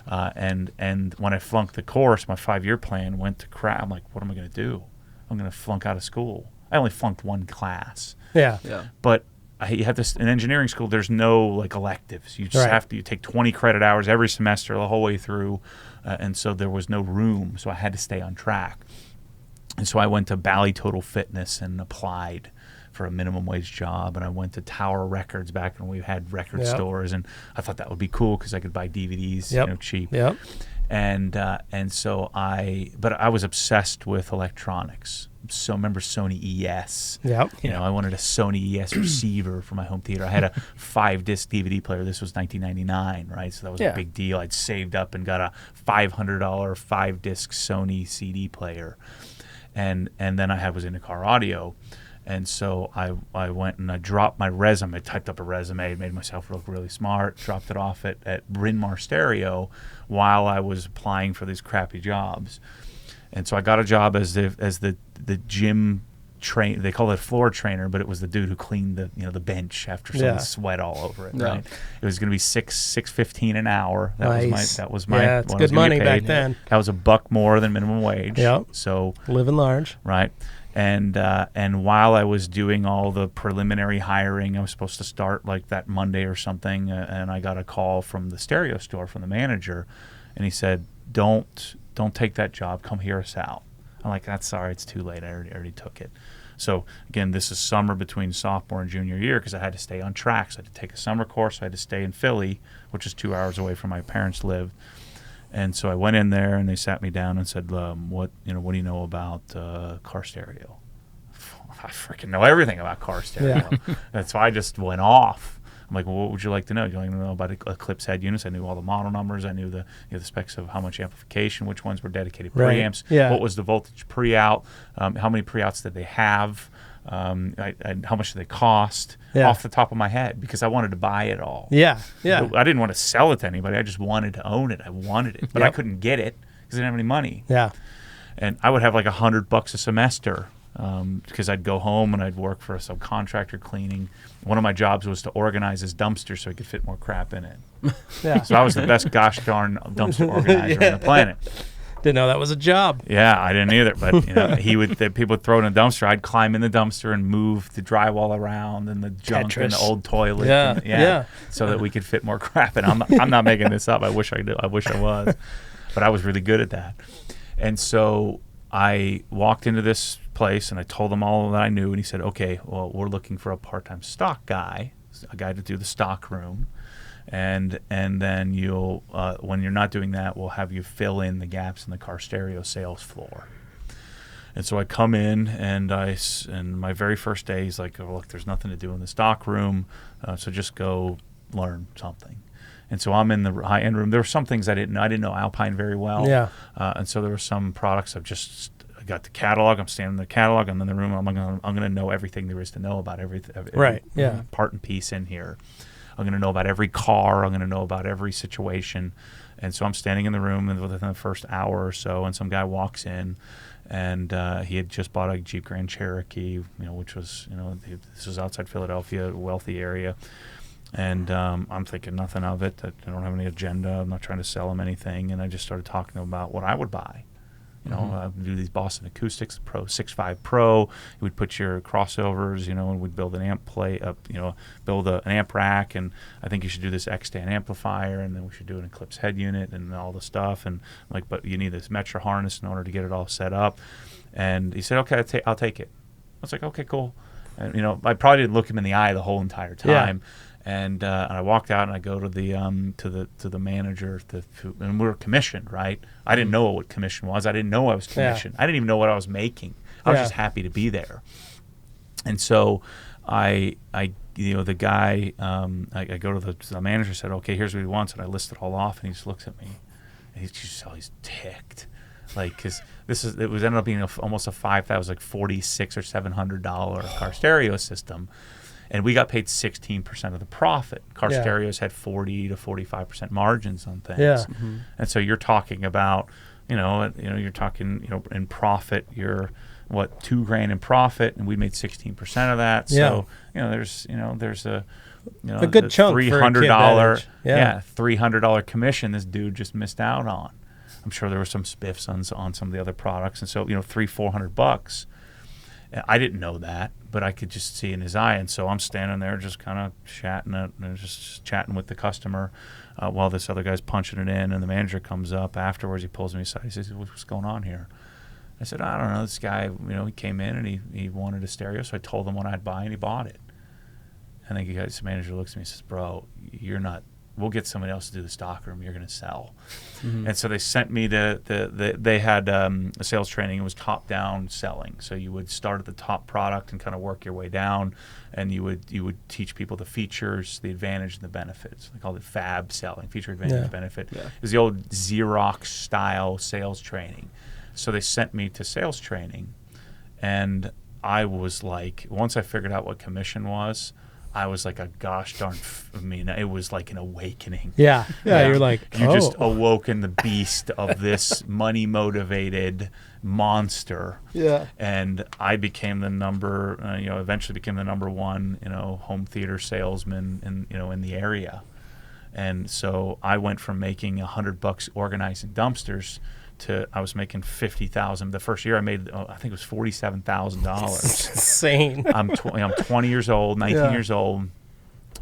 And when I flunked the course, my 5-year plan went to crap. I'm like, what am I going to do? I'm going to flunk out of school. I only flunked one class. Yeah. But you have this in engineering school. There's no like electives. You just have to take 20 credit hours every semester the whole way through, and so there was no room. So I had to stay on track, and so I went to Bally Total Fitness and applied for a minimum wage job. And I went to Tower Records back when we had record stores, and I thought that would be cool because I could buy DVDs cheap. Yep. And so I was obsessed with electronics. So remember Sony ES. Yep. I wanted a Sony ES receiver for my home theater. I had a 5-disc DVD player. This was 1999, right? So that was a big deal. I'd saved up and got a $500 5-disc Sony CD player. And then I was into car audio. And so I went and I dropped my resume, typed up a resume, made myself look really smart, dropped it off at Bryn Mawr Stereo while I was applying for these crappy jobs. And so I got a job as the gym they call it floor trainer, but it was the dude who cleaned the bench after someone sweat all over it. Yeah. Right? It was going to be $6.15 an hour. That was my yeah, it's good money back then. That was $1 more than minimum wage. Yep. So living large. Right. And while I was doing all the preliminary hiring, I was supposed to start like that Monday or something, and I got a call from the stereo store from the manager, and he said, "Don't take that job. Come hear us out." I'm like, "That's sorry, it's too late. I already took it." So again, this is summer between sophomore and junior year because I had to stay on track. So I had to take a summer course. I had to stay in Philly, which is 2 hours away from my parents lived. And so I went in there, and they sat me down and said, "What do you know about car stereo?" I freaking know everything about car stereo. That's why I just went off. I'm like, "Well, what would you like to know? Do you like to know about Eclipse head units?" I knew all the model numbers. I knew the specs of how much amplification, which ones were dedicated preamps, what was the voltage pre-out, how many pre-outs did they have, how much did they cost, off the top of my head, because I wanted to buy it all. Yeah. I didn't want to sell it to anybody. I just wanted to own it. I wanted it, but I couldn't get it because I didn't have any money. Yeah. And I would have like $100 a semester. Because I'd go home and I'd work for a subcontractor cleaning. One of my jobs was to organize his dumpster so he could fit more crap in it. Yeah. So I was the best gosh darn dumpster organizer on the planet. Didn't know that was a job. Yeah, I didn't either. But people would throw it in a dumpster. I'd climb in the dumpster and move the drywall around and the junk Tetris. and the old toilet. Yeah. So that we could fit more crap in. I'm not making this up. I wish I did. I wish I was, but I was really good at that. And so I walked into this place and I told him all that I knew, and he said, "Okay, well, we're looking for a part-time stock guy, a guy to do the stock room, and then you'll when you're not doing that, we'll have you fill in the gaps in the car stereo sales floor." And so I come in, and my very first day, he's like, "Oh, look, there's nothing to do in the stock room, so just go learn something." And so I'm in the high-end room. There were some things I didn't know. I didn't know Alpine very well. Yeah. And so there were some products I got the catalog. I'm standing in the catalog. I'm in the room. I'm going to know everything there is to know about every part and piece in here. I'm going to know about every car. I'm going to know about every situation. And so I'm standing in the room within the first hour or so, and some guy walks in, and he had just bought a Jeep Grand Cherokee, which was, this was outside Philadelphia, a wealthy area. And I'm thinking nothing of it. I don't have any agenda. I'm not trying to sell him anything. And I just started talking to him about what I would buy. I would do these Boston Acoustics Pro 6.5 Pro. You would put your crossovers, and we'd build an amp build an amp rack. And I think you should do this X-stand amplifier, and then we should do an Eclipse head unit and all the stuff. And but you need this Metra harness in order to get it all set up. And he said, "Okay, I'll take it." I was like, "Okay, cool." And I probably didn't look him in the eye the whole entire time. Yeah. And I walked out, and I go to the manager, and we were commissioned, right? I didn't know what commission was. I didn't know I was commissioned. I didn't even know what I was making. I was just happy to be there. And so the guy, I go to the manager, said, "Okay, here's what he wants," and I list it all off, and he just looks at me, and he's ticked, because it ended up being almost a $5,000, like $4600 or $700 car stereo system. And we got paid 16% of the profit. Car stereos had 40 to 45% margins on things. Yeah. Mm-hmm. And so you're talking about, you're talking, in profit, you're what, $2,000 in profit, and we made 16% of that. So, there's a good chunk $300, $300 commission this dude just missed out on. I'm sure there were some spiffs on some of the other products. And so, $300-$400. I didn't know that, but I could just see in his eye. And so I'm standing there just kind of chatting with the customer while this other guy's punching it in. And the manager comes up afterwards. He pulls me aside. He says, "What's going on here?" I said, "I don't know. This guy, he came in and he wanted a stereo. So I told him what I'd buy, and he bought it." And the manager looks at me and says, "Bro, you're not. We'll get somebody else to do the stock room. You're going to sell." Mm-hmm. And so they sent me they had a sales training. It was top-down selling. So you would start at the top product and kind of work your way down, and you would teach people the features, the advantage, and the benefits. They called it FAB selling, feature, advantage, benefit. Yeah. It was the old Xerox-style sales training. So they sent me to sales training, and I was like, once I figured out what commission was, I was like a gosh darn. I mean, it was like an awakening. Yeah. You're like, you just awoken the beast of this money motivated monster. Yeah. And I became the eventually became the number one, home theater salesman in the area. And so I went from making $100 organizing dumpsters to I was making $50,000. The first year I made, I think it was $47,000. Insane. I'm 20 years old, 19 years old,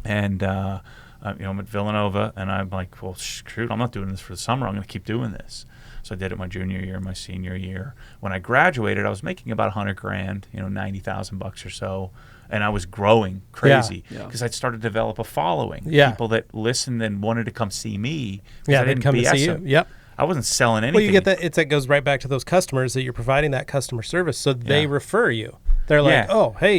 and I'm at Villanova, and I'm like, well, shoot, I'm not doing this for the summer. I'm going to keep doing this. So I did it my junior year, my senior year. When I graduated, I was making about $100,000, $90,000 or so. And I was growing crazy because I'd started to develop a following. Yeah. People that listened and wanted to come see me. Yeah, I they'd didn't come to BS see you. them. Yep. I wasn't selling anything. Well, you get that. It goes right back to those customers that you're providing that customer service, so they refer you. They're like, oh, hey,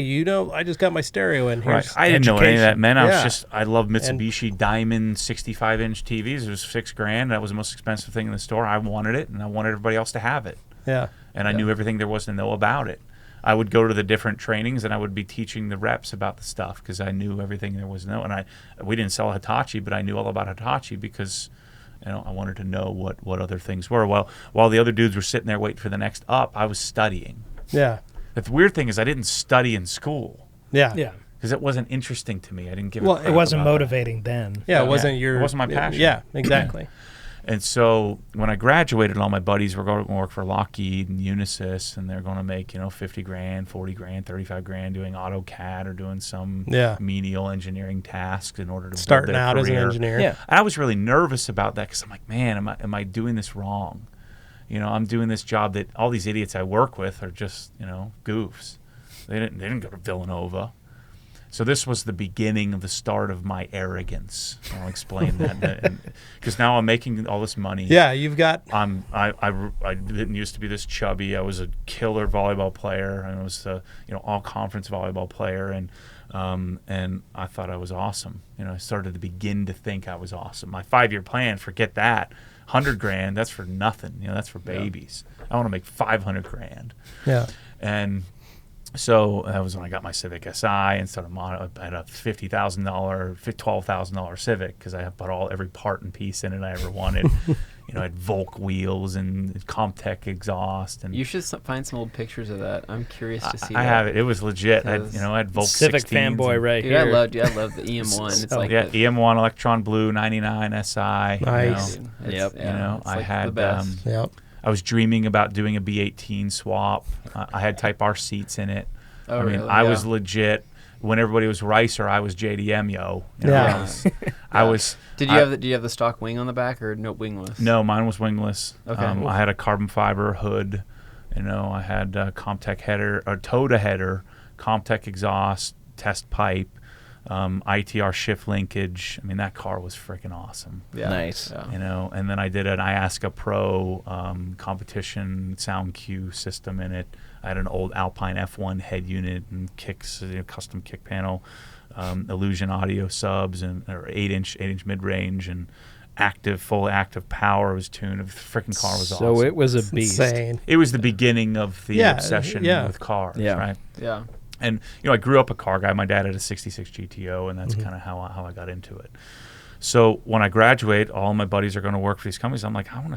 I just got my stereo in here. Right. I didn't know what any of that meant. I love Mitsubishi Diamond 65-inch TVs. It was $6,000. That was the most expensive thing in the store. I wanted it, and I wanted everybody else to have it. Yeah. And I knew everything there was to know about it. I would go to the different trainings, and I would be teaching the reps about the stuff because I knew everything there was to know. And we didn't sell Hitachi, but I knew all about Hitachi because I wanted to know what other things were. While the other dudes were sitting there waiting for the next up, I was studying. Yeah. But the weird thing is I didn't study in school. Yeah. Yeah. Because it wasn't interesting to me. I didn't give a crap it wasn't about motivating then. Yeah, it wasn't it wasn't my passion. Yeah, exactly. And so when I graduated, all my buddies were going to work for Lockheed and Unisys, and they're going to make $50,000, $40,000, $35,000 doing AutoCAD or doing some menial engineering tasks in order to starting build their out career. as an engineer. Yeah, I was really nervous about that because I'm like, man, am I doing this wrong? I'm doing this job that all these idiots I work with are just goofs. They didn't go to Villanova. So this was the beginning of the start of my arrogance. I'll explain that because now I'm making all this money. Yeah, you've got. I didn't used to be this chubby. I was a killer volleyball player. I was a all conference volleyball player, and I thought I was awesome. I started to begin to think I was awesome. My 5-year plan, forget that. $100,000, that's for nothing. That's for babies. I want to make $500,000. Yeah. And so that was when I got my Civic Si and started at a $50,000, $12,000 Civic because I have put every part and piece in it I ever wanted. I had Volk wheels and Comtech exhaust. And you should find some old pictures of that. I'm curious to see. I have it. It was legit. I had Volk Civic 16s fanboy right dude, here. I love the EM1. It's like EM1 Electron Blue 99 SI. Nice. I had the best. Yep. I was dreaming about doing a B18 swap. I had Type R seats in it. Oh, really? I was legit. When everybody was Ricer, I was JDM, yo. I was. Did you have the stock wing on the back or no wingless? No, mine was wingless. Okay. I had a carbon fiber hood. I had a Comtech header, a Toda header, Comtech exhaust, test pipe, ITR shift linkage. I mean, that car was freaking awesome. Yeah. Nice. Yeah. And then I did an IASCA Pro competition sound cue system in it. I had an old Alpine F1 head unit and kicks, custom kick panel, Illusion audio subs or 8-inch mid-range and full active power was tuned. The freaking car was awesome. So it was a beast. Insane. It was the beginning of the obsession with cars, right? Yeah. And I grew up a car guy. My dad had a '66 GTO, and that's kind of how I got into it. So when I graduate, all my buddies are going to work for these companies. I'm like, I want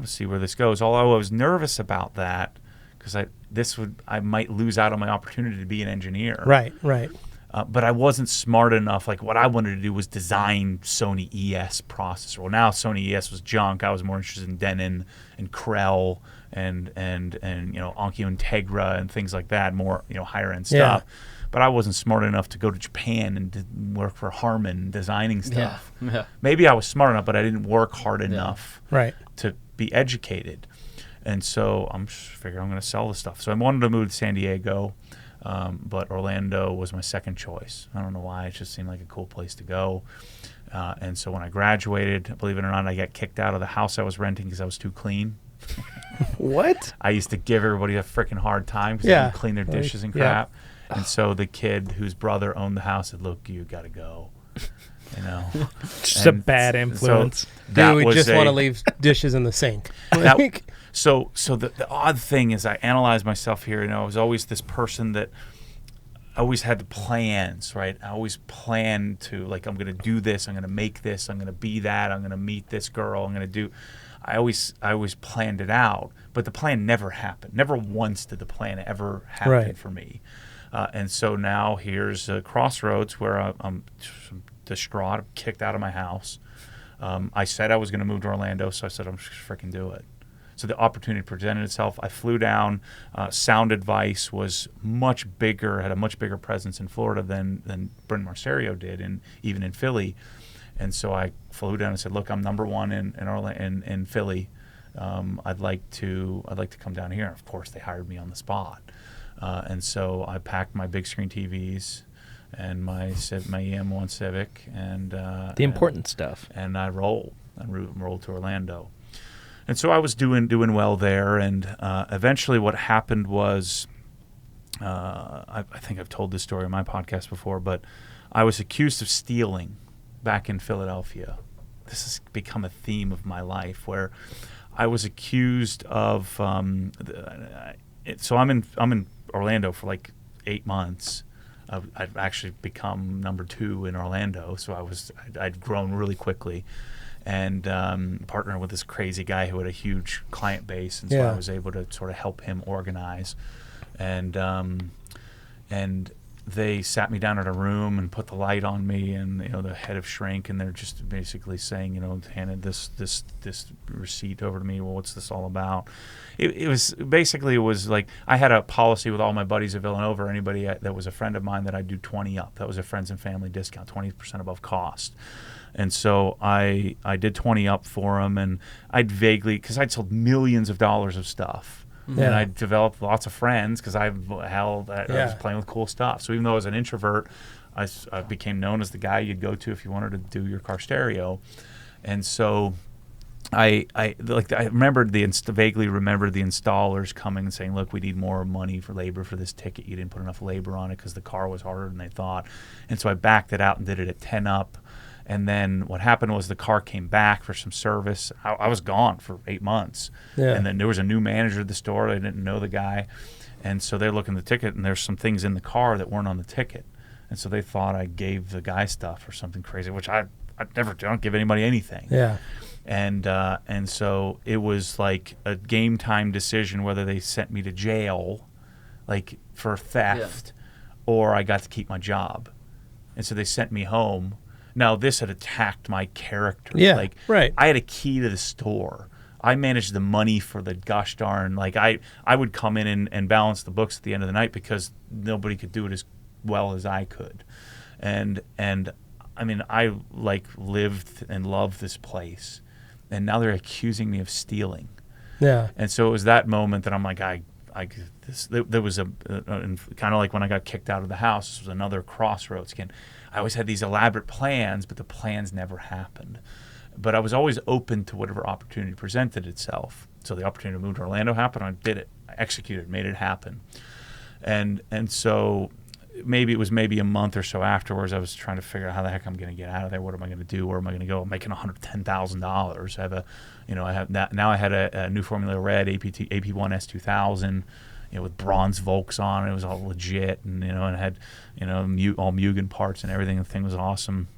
to see where this goes. Although I was nervous about that because I might lose out on my opportunity to be an engineer. Right. But I wasn't smart enough. Like what I wanted to do was design Sony ES processor. Well, now Sony ES was junk. I was more interested in Denon and Krell and Onkyo Integra and things like that, more higher end stuff. But I wasn't smart enough to go to Japan and work for Harman designing stuff. Yeah. Maybe I was smart enough, but I didn't work hard enough to be educated. And so I'm just figuring I'm going to sell the stuff. So I wanted to move to San Diego, but Orlando was my second choice. I don't know why. It just seemed like a cool place to go. And so when I graduated, believe it or not, I got kicked out of the house I was renting because I was too clean. What? I used to give everybody a freaking hard time because they didn't clean their dishes and crap. And so the kid whose brother owned the house said, "Look, you got to go." Just a bad influence. So we just want to leave dishes in the sink. So the odd thing is I analyze myself here. I was always this person that I always had the plans, right? I always planned to, like, I'm going to do this, I'm going to make this, I'm going to be that, I'm going to meet this girl, I'm going to do. I always planned it out, but the plan never happened. Never once did the plan ever happen for me. And so now here's a crossroads where I'm distraught, I'm kicked out of my house. I said I was going to move to Orlando, so I said I'm just freaking do it. So the opportunity presented itself. I flew down. Sound Advice was much bigger, had a much bigger presence in Florida than Bryn Marsario did, and even in Philly. And so I flew down and said, "Look, I'm number one in Philly. I'd like to come down here." Of course, they hired me on the spot. And so I packed my big screen TVs and my EM1 Civic and the important stuff. And I rolled to Orlando. And so I was doing well there, and eventually what happened was, I think I've told this story on my podcast before, but I was accused of stealing back in Philadelphia. This has become a theme of my life, where I was accused of. So I'm in Orlando for like 8 months. I've actually become number 2 in Orlando, so I'd grown really quickly. And partnering with this crazy guy who had a huge client base, and so I was able to sort of help him organize. And they sat me down in a room and put the light on me, and the head of Shrink, and they're just basically saying, handed this receipt over to me. Well, what's this all about? It was like I had a policy with all my buddies at Villanova. Anybody that was a friend of mine that I'd do 20 up. That was a friends and family discount, 20% above cost. And so I did 20 up for them, and I'd vaguely, because I'd sold millions of dollars of stuff, and I developed lots of friends because I was playing with cool stuff. So even though I was an introvert, I became known as the guy you'd go to if you wanted to do your car stereo. And so I vaguely remembered the installers coming and saying, "Look, we need more money for labor for this ticket. You didn't put enough labor on it because the car was harder than they thought." And so I backed it out and did it at 10 up. And then what happened was the car came back for some service. I was gone for 8 months. Yeah. And then there was a new manager at the store. They didn't know the guy. And so they're looking at the ticket, and there's some things in the car that weren't on the ticket. And so they thought I gave the guy stuff or something crazy, which I don't give anybody anything. Yeah. And so it was like a game time decision whether they sent me to jail, like for theft, or I got to keep my job. And so they sent me home. Now, this had attacked my character. Yeah, right. I had a key to the store. I managed the money for the gosh darn. Like, I would come in and balance the books at the end of the night because nobody could do it as well as I could. And I mean, I, lived and loved this place. And now they're accusing me of stealing. Yeah. And so it was that moment that I'm like, there was a kind of like when I got kicked out of the house, this was another crossroads again. I always had these elaborate plans, but the plans never happened. But I was always open to whatever opportunity presented itself. So the opportunity to move to Orlando happened. I did it. I executed, made it happen. And so it was maybe a month or so afterwards, I was trying to figure out how the heck I'm going to get out of there. What am I going to do? Where am I going to go? I'm making $110,000. I had a new Formula Red AP1 S2000. With bronze Volks on it. It was all legit, and it had all Mugen parts and everything. The thing was awesome.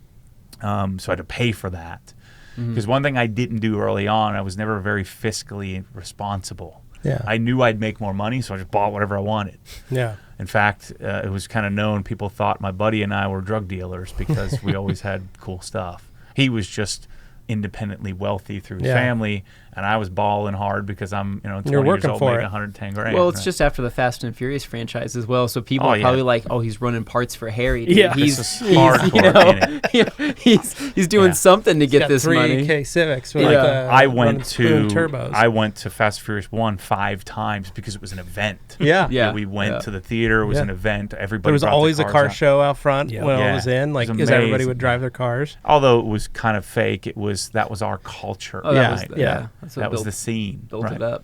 So I had to pay for that because one thing I didn't do early on, I was never very fiscally responsible. Yeah, I knew I'd make more money, so I just bought whatever I wanted. Yeah. In fact, it was kind of known. People thought my buddy and I were drug dealers because we always had cool stuff. He was just independently wealthy through his family, and I was balling hard because I'm 20 years old making 110 grand. Well, it's just after the Fast and Furious franchise as well, so people are probably like, "Oh, he's running parts for Harry." Dude. Yeah, he's hardcore. He's doing something to get this money. 3K Civics. With I went to turbos. Fast and Furious 1 5 times because it was an event. Yeah. We went to the theater. It was an event. Everybody. There was always a car out. show out front when it was in, because everybody would drive their cars. Although it was kind of fake, that was our culture. Oh, that was the scene. Built it up.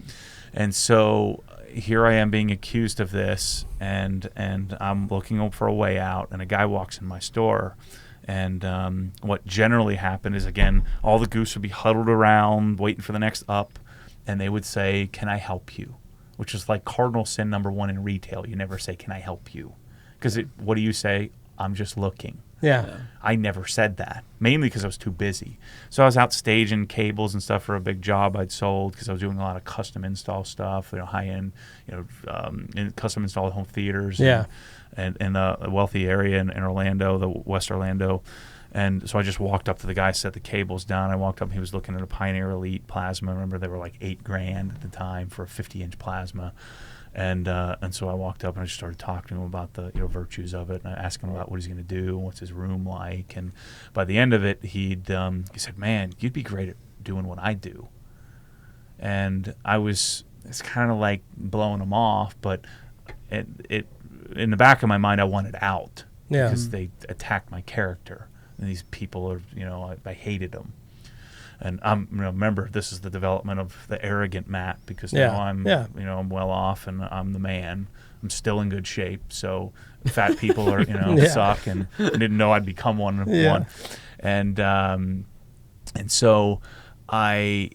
And so here I am being accused of this, and I'm looking for a way out, and a guy walks in my store. And what generally happened is, again, all the goose would be huddled around waiting for the next up, and they would say, "Can I help you?" Which is like cardinal sin number 1 in retail. You never say, "Can I help you?" Because what do you say? I'm just looking. Yeah. I never said that, mainly because I was too busy. So I was out staging cables and stuff for a big job I'd sold, because I was doing a lot of custom install stuff, high-end, custom install home theaters. Yeah. And in a wealthy area in Orlando, the West Orlando. And so I just walked up to the guy, set the cables down. I walked up, and he was looking at a Pioneer Elite plasma. I remember they were like $8,000 at the time for a 50-inch plasma. And so I walked up and I just started talking to him about the virtues of it, and I asked him about what he's going to do and what's his room like. And by the end of it, he said, "Man, you'd be great at doing what I do." And it's kind of like blowing him off, but it in the back of my mind, I wanted out because they attacked my character, and these people are I hated them. And remember, this is the development of the arrogant Matt, because now I'm I'm well off and I'm the man. I'm still in good shape, so fat people are suck, and I didn't know I'd become one. And so I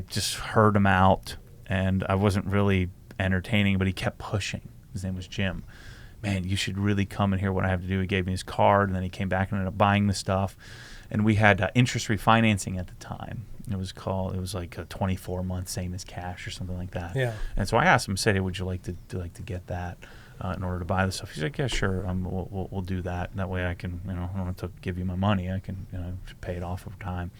just heard him out, and I wasn't really entertaining, but he kept pushing. His name was Jim. Man, you should really come and hear what I have to do. He gave me his card, and then he came back and ended up buying the stuff. And we had interest refinancing at the time. It was like a 24-month same as cash or something like that. Yeah. And so I asked him, said, "Hey, would you like to get that in order to buy the stuff?" He's like, "Yeah, sure. We'll do that. And that way I can, I don't have to give you my money. I can, pay it off over time."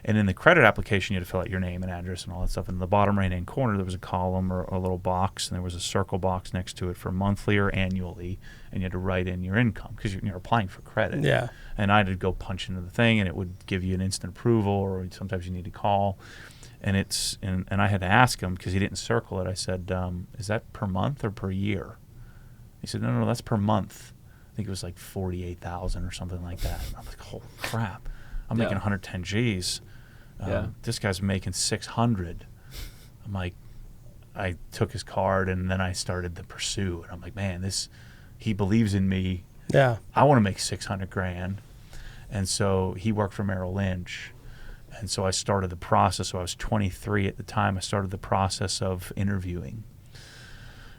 And in the credit application, you had to fill out your name and address and all that stuff. And in the bottom right-hand corner, there was a column or a little box, and there was a circle box next to it for monthly or annually, and you had to write in your income because you're applying for credit. Yeah. And I had to go punch into the thing, and it would give you an instant approval, or sometimes you need to call. And and I had to ask him, because he didn't circle it. I said, "Is that per month or per year?" He said, No, that's per month. I think it was like 48,000 or something like that. And I'm like, "Holy crap! I'm making 110 G's. This guy's making 600." I'm like, I took his card, and then I started the pursue, and I'm like, man, he believes in me. Yeah. I want to make $600,000. And so he worked for Merrill Lynch. And so I started the process. So I was 23 at the time. I started the process of interviewing.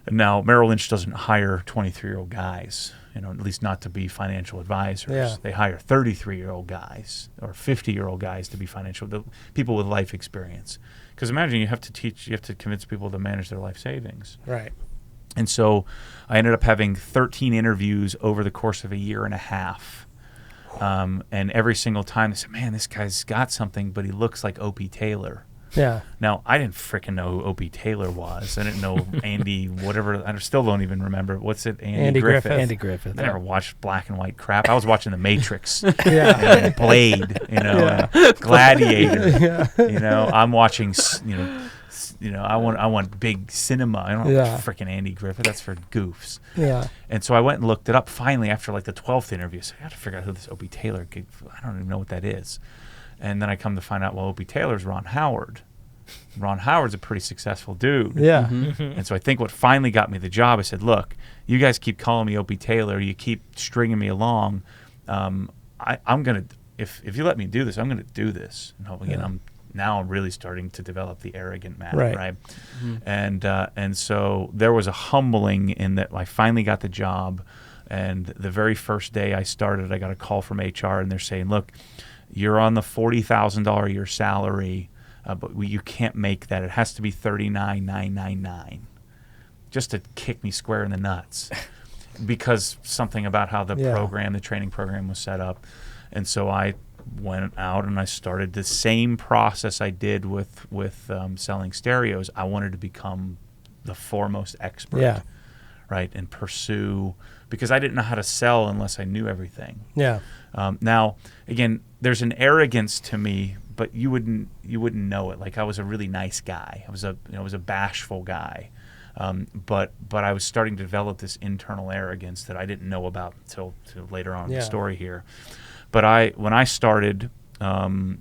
And now Merrill Lynch doesn't hire 23-year-old guys, at least not to be financial advisors. Yeah. They hire 33-year-old guys or 50-year-old guys to be people with life experience. Because imagine you have to convince people to manage their life savings. Right. And so I ended up having 13 interviews over the course of a year and a half. And every single time they said, "Man, this guy's got something, but he looks like Opie Taylor." Yeah. Now, I didn't freaking know who Opie Taylor was. I didn't know Andy, whatever. I still don't even remember. What's it? Andy Griffith. Andy Griffith. I never watched black and white crap. I was watching The Matrix. Yeah. And Blade, and Gladiator. Yeah. I'm watching, I want big cinema. I don't want freaking Andy Griffith. That's for goofs. Yeah. And so I went and looked it up finally after like the 12th interview. So I got to figure out who this Opie Taylor is. I don't even know what that is. And then I come to find out, well, Opie Taylor's Ron Howard. Ron Howard's a pretty successful dude. Yeah. And so I think what finally got me the job, I said, "Look, you guys keep calling me Opie Taylor. You keep stringing me along. I'm going to, if you let me do this, I'm going to do this." And again, I'm really starting to develop the arrogant man, right? Mm-hmm. And so there was a humbling in that I finally got the job. And the very first day I started, I got a call from HR, and they're saying, "Look, you're on the $40,000 a year salary, but you can't make that. It has to be $39,999," just to kick me square in the nuts, because something about how the training program was set up. And so I went out and I started the same process I did with selling stereos. I wanted to become the foremost expert, right, and pursue, because I didn't know how to sell unless I knew everything. Yeah. Now, again, there's an arrogance to me, but you wouldn't know it. Like, I was a really nice guy. I was a bashful guy, but I was starting to develop this internal arrogance that I didn't know about until later on in the story here. But when I started, the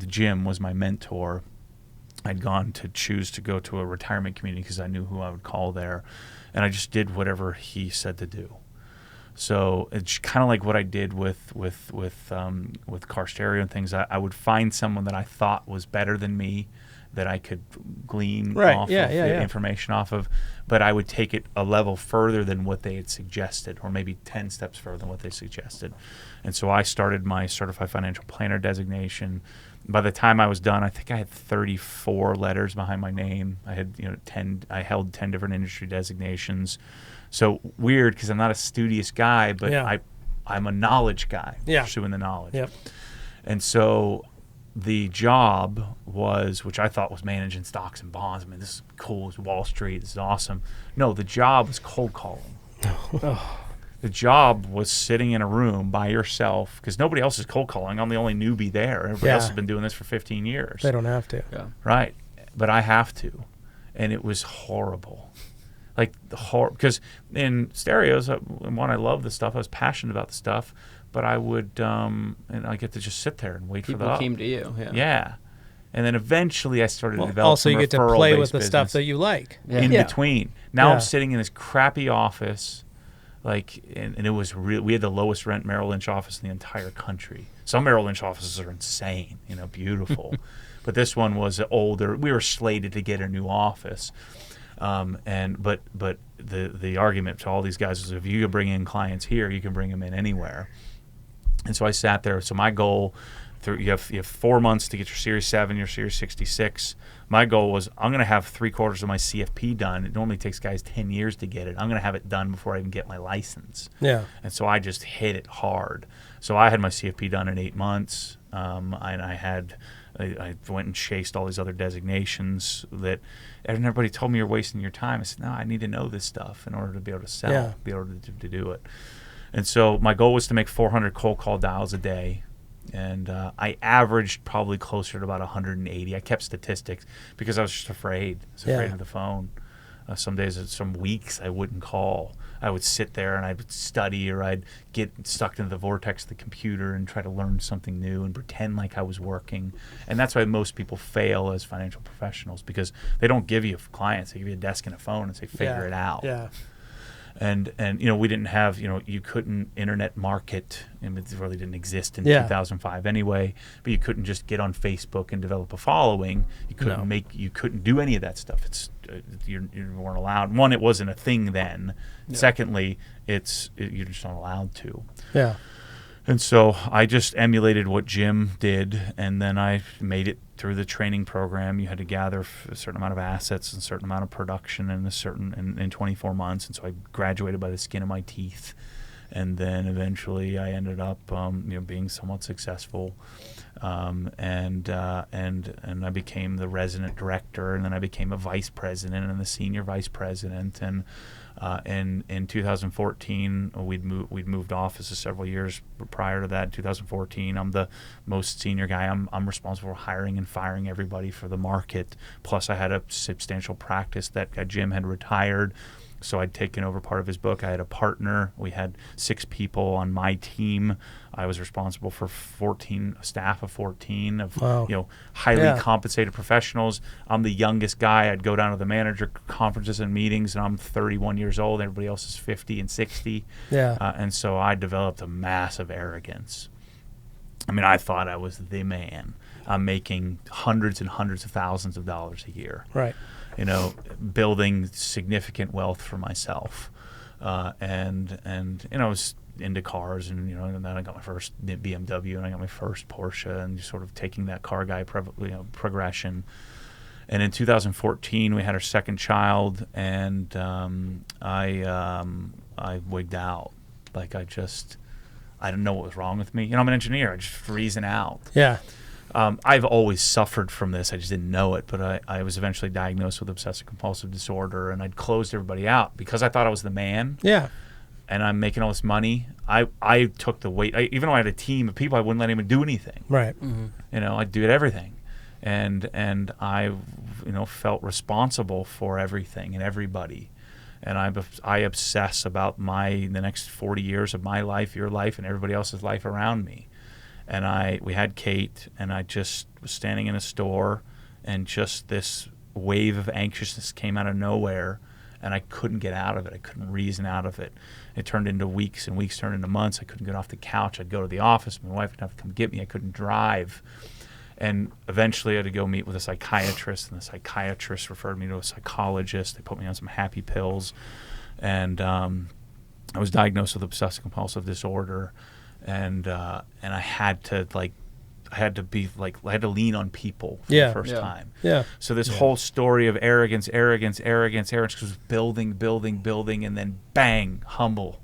Jim was my mentor. I'd gone to choose to go to a retirement community because I knew who I would call there, and I just did whatever he said to do. So it's kind of like what I did with car stereo and things. I would find someone that I thought was better than me, that I could glean Right. off of information off of, but I would take it a level further than what they had suggested, or maybe 10 steps further than what they suggested. And so I started my Certified Financial Planner designation. By the time I was done, I think I had 34 letters behind my name. I had, 10. I held 10 different industry designations. So weird, because I'm not a studious guy, but I'm a knowledge guy, pursuing the knowledge. Yep. And so the job was, which I thought was managing stocks and bonds. I mean, this is cool. It's Wall Street. This is awesome. No, the job was cold calling. The job was sitting in a room by yourself, because nobody else is cold calling. I'm the only newbie there. Everybody else has been doing this for 15 years. They don't have to. Yeah. Right. But I have to. And it was horrible. Like, because in stereos, one, I love the stuff. I was passionate about the stuff. But I would, and I get to just sit there and wait for the People came to you. Yeah. And then eventually I started to develop also, you get to play with the business stuff that you like. in between. Now I'm sitting in this crappy office. And it was real. We had the lowest rent Merrill Lynch office in the entire country. Some Merrill Lynch offices are insane, beautiful. But this one was older. We were slated to get a new office. But the argument to all these guys was, if you can bring in clients here, you can bring them in anywhere. And so I sat there. So my goal, you have 4 months to get your Series 7, your Series 66. My goal was, I'm going to have 3/4 of my CFP done. It normally takes guys 10 years to get it. I'm going to have it done before I even get my license. Yeah. And so I just hit it hard. So I had my CFP done in 8 months. I went and chased all these other designations and everybody told me, you're wasting your time. I said, no, I need to know this stuff in order to be able to sell, be able to do it. And so my goal was to make 400 cold call dials a day. And I averaged probably closer to about 180. I kept statistics because I was just afraid. I was afraid of the phone. Some days, some weeks, I wouldn't call. I would sit there and I would study, or I'd get sucked into the vortex of the computer and try to learn something new and pretend like I was working. And that's why most people fail as financial professionals, because they don't give you clients. They give you a desk and a phone and say, figure it out. Yeah. And we didn't have, you couldn't internet market. It really didn't exist in 2005 anyway. But you couldn't just get on Facebook and develop a following. You couldn't you couldn't do any of that stuff. It's you weren't allowed. One, it wasn't a thing then. Yeah. Secondly, you're just not allowed to. Yeah. And so I just emulated what Jim did, and then I made it through the training program. You had to gather a certain amount of assets and a certain amount of production in 24 months. And so I graduated by the skin of my teeth. And then eventually I ended up being somewhat successful. And I became the resident director, and then I became a vice president and the senior vice president. And in 2014, we'd moved offices several years prior to that. In 2014, I'm the most senior guy. I'm responsible for hiring and firing everybody for the market. Plus, I had a substantial practice that Jim had retired. So I'd taken over part of his book. I had a partner. We had 6 people on my team. I was responsible for staff of 14 of highly compensated professionals. I'm the youngest guy. I'd go down to the manager conferences and meetings, and I'm 31 years old. Everybody else is 50 and 60. Yeah. And so I developed a massive arrogance. I mean, I thought I was the man. I'm making hundreds and hundreds of thousands of dollars a year. Right. Building significant wealth for myself, and I was into cars, and then I got my first BMW, and I got my first Porsche, and just sort of taking that car guy progression. And in 2014, we had our second child, and I wigged out. Like I didn't know what was wrong with me. I'm an engineer. I just freezing out. Yeah. I've always suffered from this. I just didn't know it, but I was eventually diagnosed with Obsessive-Compulsive Disorder, and I'd closed everybody out because I thought I was the man. Yeah. And I'm making all this money. I took the weight. Even though I had a team of people, I wouldn't let anyone do anything. Right. Mm-hmm. I'd do everything, and I felt responsible for everything and everybody. And I obsess about the next 40 years of my life, your life, and everybody else's life around me. And we had Kate, and I just was standing in a store, and just this wave of anxiousness came out of nowhere, and I couldn't get out of it. I couldn't reason out of it. It turned into weeks, and weeks turned into months. I couldn't get off the couch. I'd go to the office. My wife would have to come get me. I couldn't drive. And eventually I had to go meet with a psychiatrist, and the psychiatrist referred me to a psychologist. They put me on some happy pills, and I was diagnosed with obsessive-compulsive disorder, and I had to lean on people for the first time. Yeah. So this whole story of arrogance was building, and then bang, humble.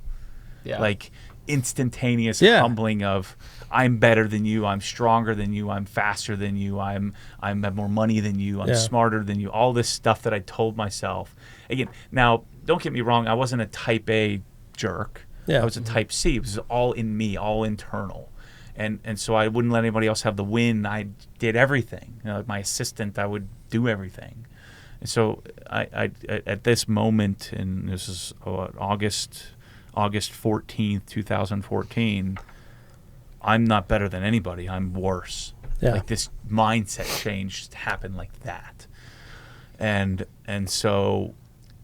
Yeah. Like instantaneous humbling of, I'm better than you, I'm stronger than you, I'm faster than you, I have more money than you, I'm smarter than you. All this stuff that I told myself. Again, now don't get me wrong, I wasn't a type A jerk. I was a type C. It was all in me, all internal. And so I wouldn't let anybody else have the win. I did everything. Like my assistant, I would do everything. And so I at this moment, and this is August 14th, 2014, I'm not better than anybody. I'm worse. Like this mindset change happened like that. And so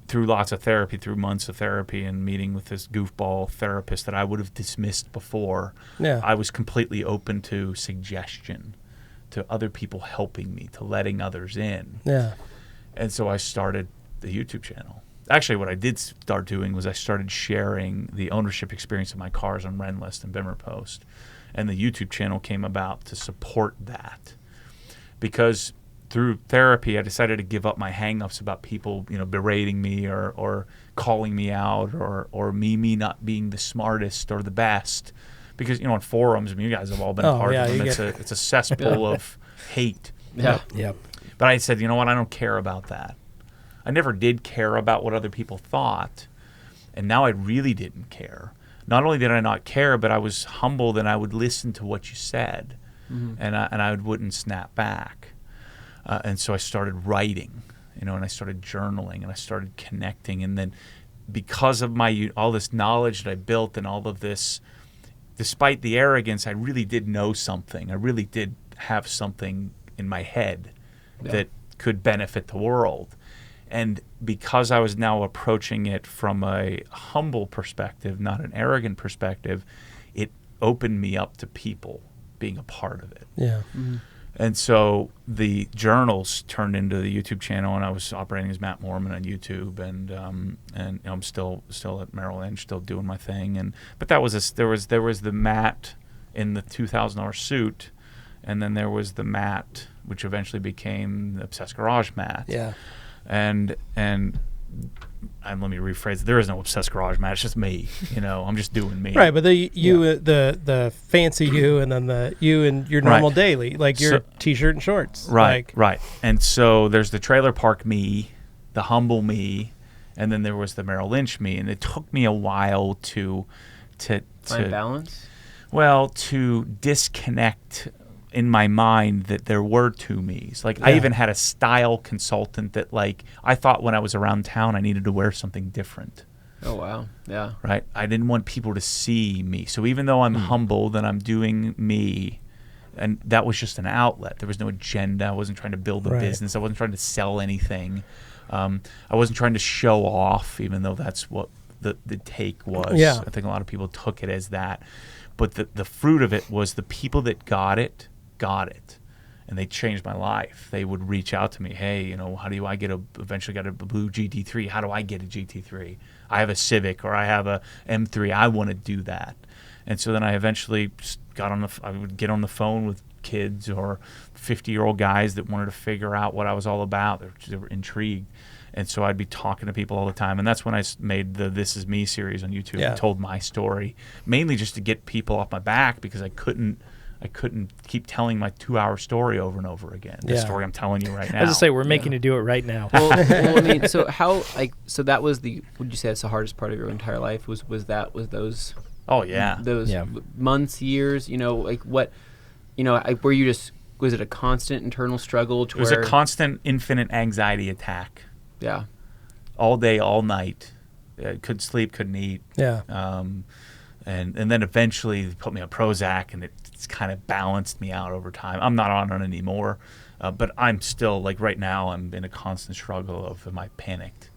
through lots of therapy, through months of therapy and meeting with this goofball therapist that I would have dismissed before, I was completely open to suggestion, to other people helping me, to letting others in. And so I started the YouTube channel. Actually, what I did start doing was I started sharing the ownership experience of my cars on Renlist and Bimmer Post. And the YouTube channel came about to support that. Because through therapy, I decided to give up my hang-ups about people, berating me or calling me out or me not being the smartest or the best. Because, on forums, you guys have all been part of them. It's a cesspool of hate. But I said, you know what? I don't care about that. I never did care about what other people thought. And now I really didn't care. Not only did I not care, but I was humbled and I would listen to what you said. And I wouldn't snap back. And so I started writing, and I started journaling, and I started connecting. And then because of all this knowledge that I built and all of this, despite the arrogance, I really did know something. I really did have something in my head that could benefit the world. And because I was now approaching it from a humble perspective, not an arrogant perspective, it opened me up to people being a part of it. And so the journals turned into the YouTube channel, and I was operating as Matt Moreman on YouTube, and I'm still at Merrill Lynch, still doing my thing. But that was there was the Matt in the $2,000 suit, and then there was the Matt, which eventually became the Obsessed Garage Matt. And let me rephrase it. There is no Obsessed Garage Matt. It's just me. I'm just doing me. Right, but the fancy you, and then the you and your normal daily, like your T-shirt and shorts. Right. And so there's the trailer park me, the humble me, and then there was the Merrill Lynch me. And it took me a while to find balance. Well, to disconnect in my mind that there were two me's. Like I even had a style consultant that I thought when I was around town I needed to wear something different. Oh wow. Yeah. Right? I didn't want people to see me. So even though I'm humbled and I'm doing me, and that was just an outlet. There was no agenda. I wasn't trying to build a business. I wasn't trying to sell anything. I wasn't trying to show off, even though that's what the take was. I think a lot of people took it as that. But the fruit of it was the people that got it, and they changed my life. They would reach out to me, hey, how do I eventually got a blue GT3? How do I get a GT3? I have a Civic or I have a M3. I want to do that. And so then I eventually I would get on the phone with kids or 50-year-old guys that wanted to figure out what I was all about. They were intrigued. And so I'd be talking to people all the time. And that's when I made the This Is Me series on YouTube and told my story, mainly just to get people off my back because I couldn't keep telling my 2-hour story over and over again. The story I'm telling you right now. I was going to say, we're making you do it right now. Well, I mean, so how, so that was would you say that's the hardest part of your entire life? Was those? Oh, yeah. Those months, years, what, were you just, was it a constant internal struggle? It was a constant, infinite anxiety attack. Yeah. All day, all night. Couldn't sleep, couldn't eat. Yeah. And then eventually they put me on Prozac, and it's kind of balanced me out over time. I'm not on it anymore, but I'm still, right now, I'm in a constant struggle of, am I panicked?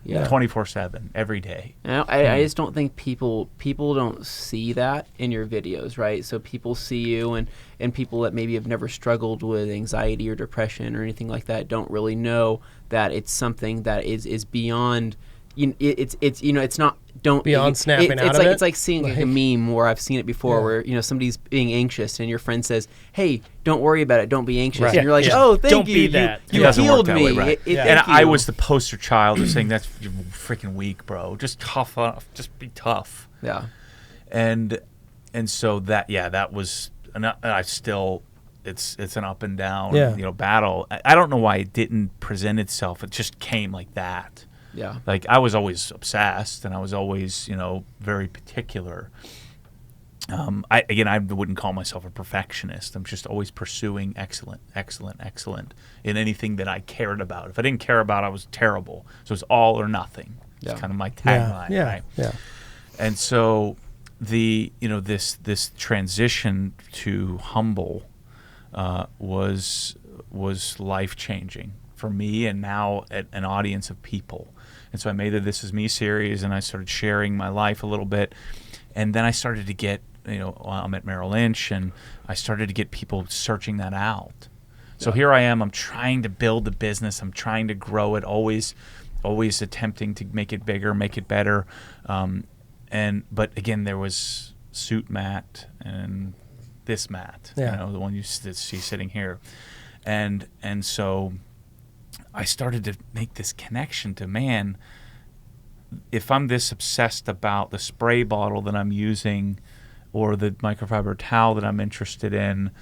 Yeah. 24/7 every day. And I just don't think people don't see that in your videos, right? So people see you, and people that maybe have never struggled with anxiety or depression or anything like that don't really know that it's something that is beyond. It's not beyond snapping out of it. it. It's like seeing like a meme where I've seen it before, where somebody's being anxious and your friend says, "Hey, don't worry about it. Don't be anxious." Right. And you're like, "Oh, thank Don't you. be that. You It doesn't healed work that me." way, right? Thank And I you. was the poster child of saying that's you're freaking weak, bro. Just tough up. Just be tough. Yeah. And so that was I still it's an up and down battle. I don't know why it didn't present itself. It just came like that. Yeah. Like I was always obsessed, and I was always very particular. I wouldn't call myself a perfectionist. I'm just always pursuing excellent in anything that I cared about. If I didn't care about it, I was terrible. So it's all or nothing. It's kind of my tagline, right? Yeah. And so this transition to humble was life changing for me, and now an audience of people. And so I made the This Is Me series, and I started sharing my life a little bit. And then I started to get, I'm at Merrill Lynch, and I started to get people searching that out. So here I am, I'm trying to build the business, I'm trying to grow it, always attempting to make it bigger, make it better. But again, there was Suit Matt and this Matt, the one you see sitting here. And so I started to make this connection to, man, if I'm this obsessed about the spray bottle that I'm using, or the microfiber towel that I'm interested in,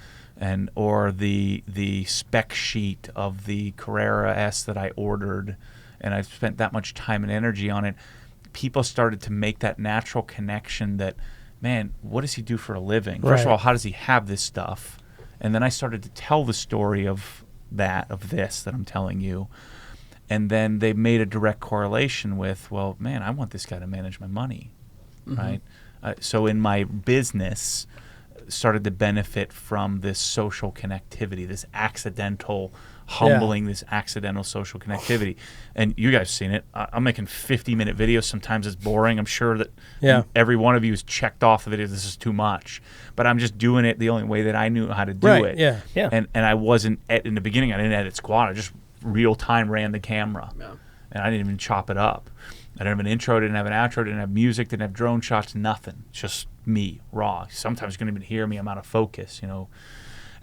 or the spec sheet of the Carrera S that I ordered, and I've spent that much time and energy on it, people started to make that natural connection that, man, what does he do for a living? First of all, how does he have this stuff? And then I started to tell the story of this that I'm telling you. And then they made a direct correlation with, well, man, I want this guy to manage my money, right? So in my business, started to benefit from this social connectivity, this accidental humbling, this accidental social connectivity. And you guys have seen it. I'm making 50-minute videos. Sometimes it's boring. I'm sure that every one of you has checked off the video. This is too much. But I'm just doing it the only way that I knew how to do it. Yeah. And I wasn't, in the beginning, I didn't edit squat. I just real time ran the camera. Yeah. And I didn't even chop it up. I didn't have an intro, didn't have an outro, didn't have music, didn't have drone shots, nothing. Just me, raw. Sometimes you couldn't even hear me. I'm out of focus,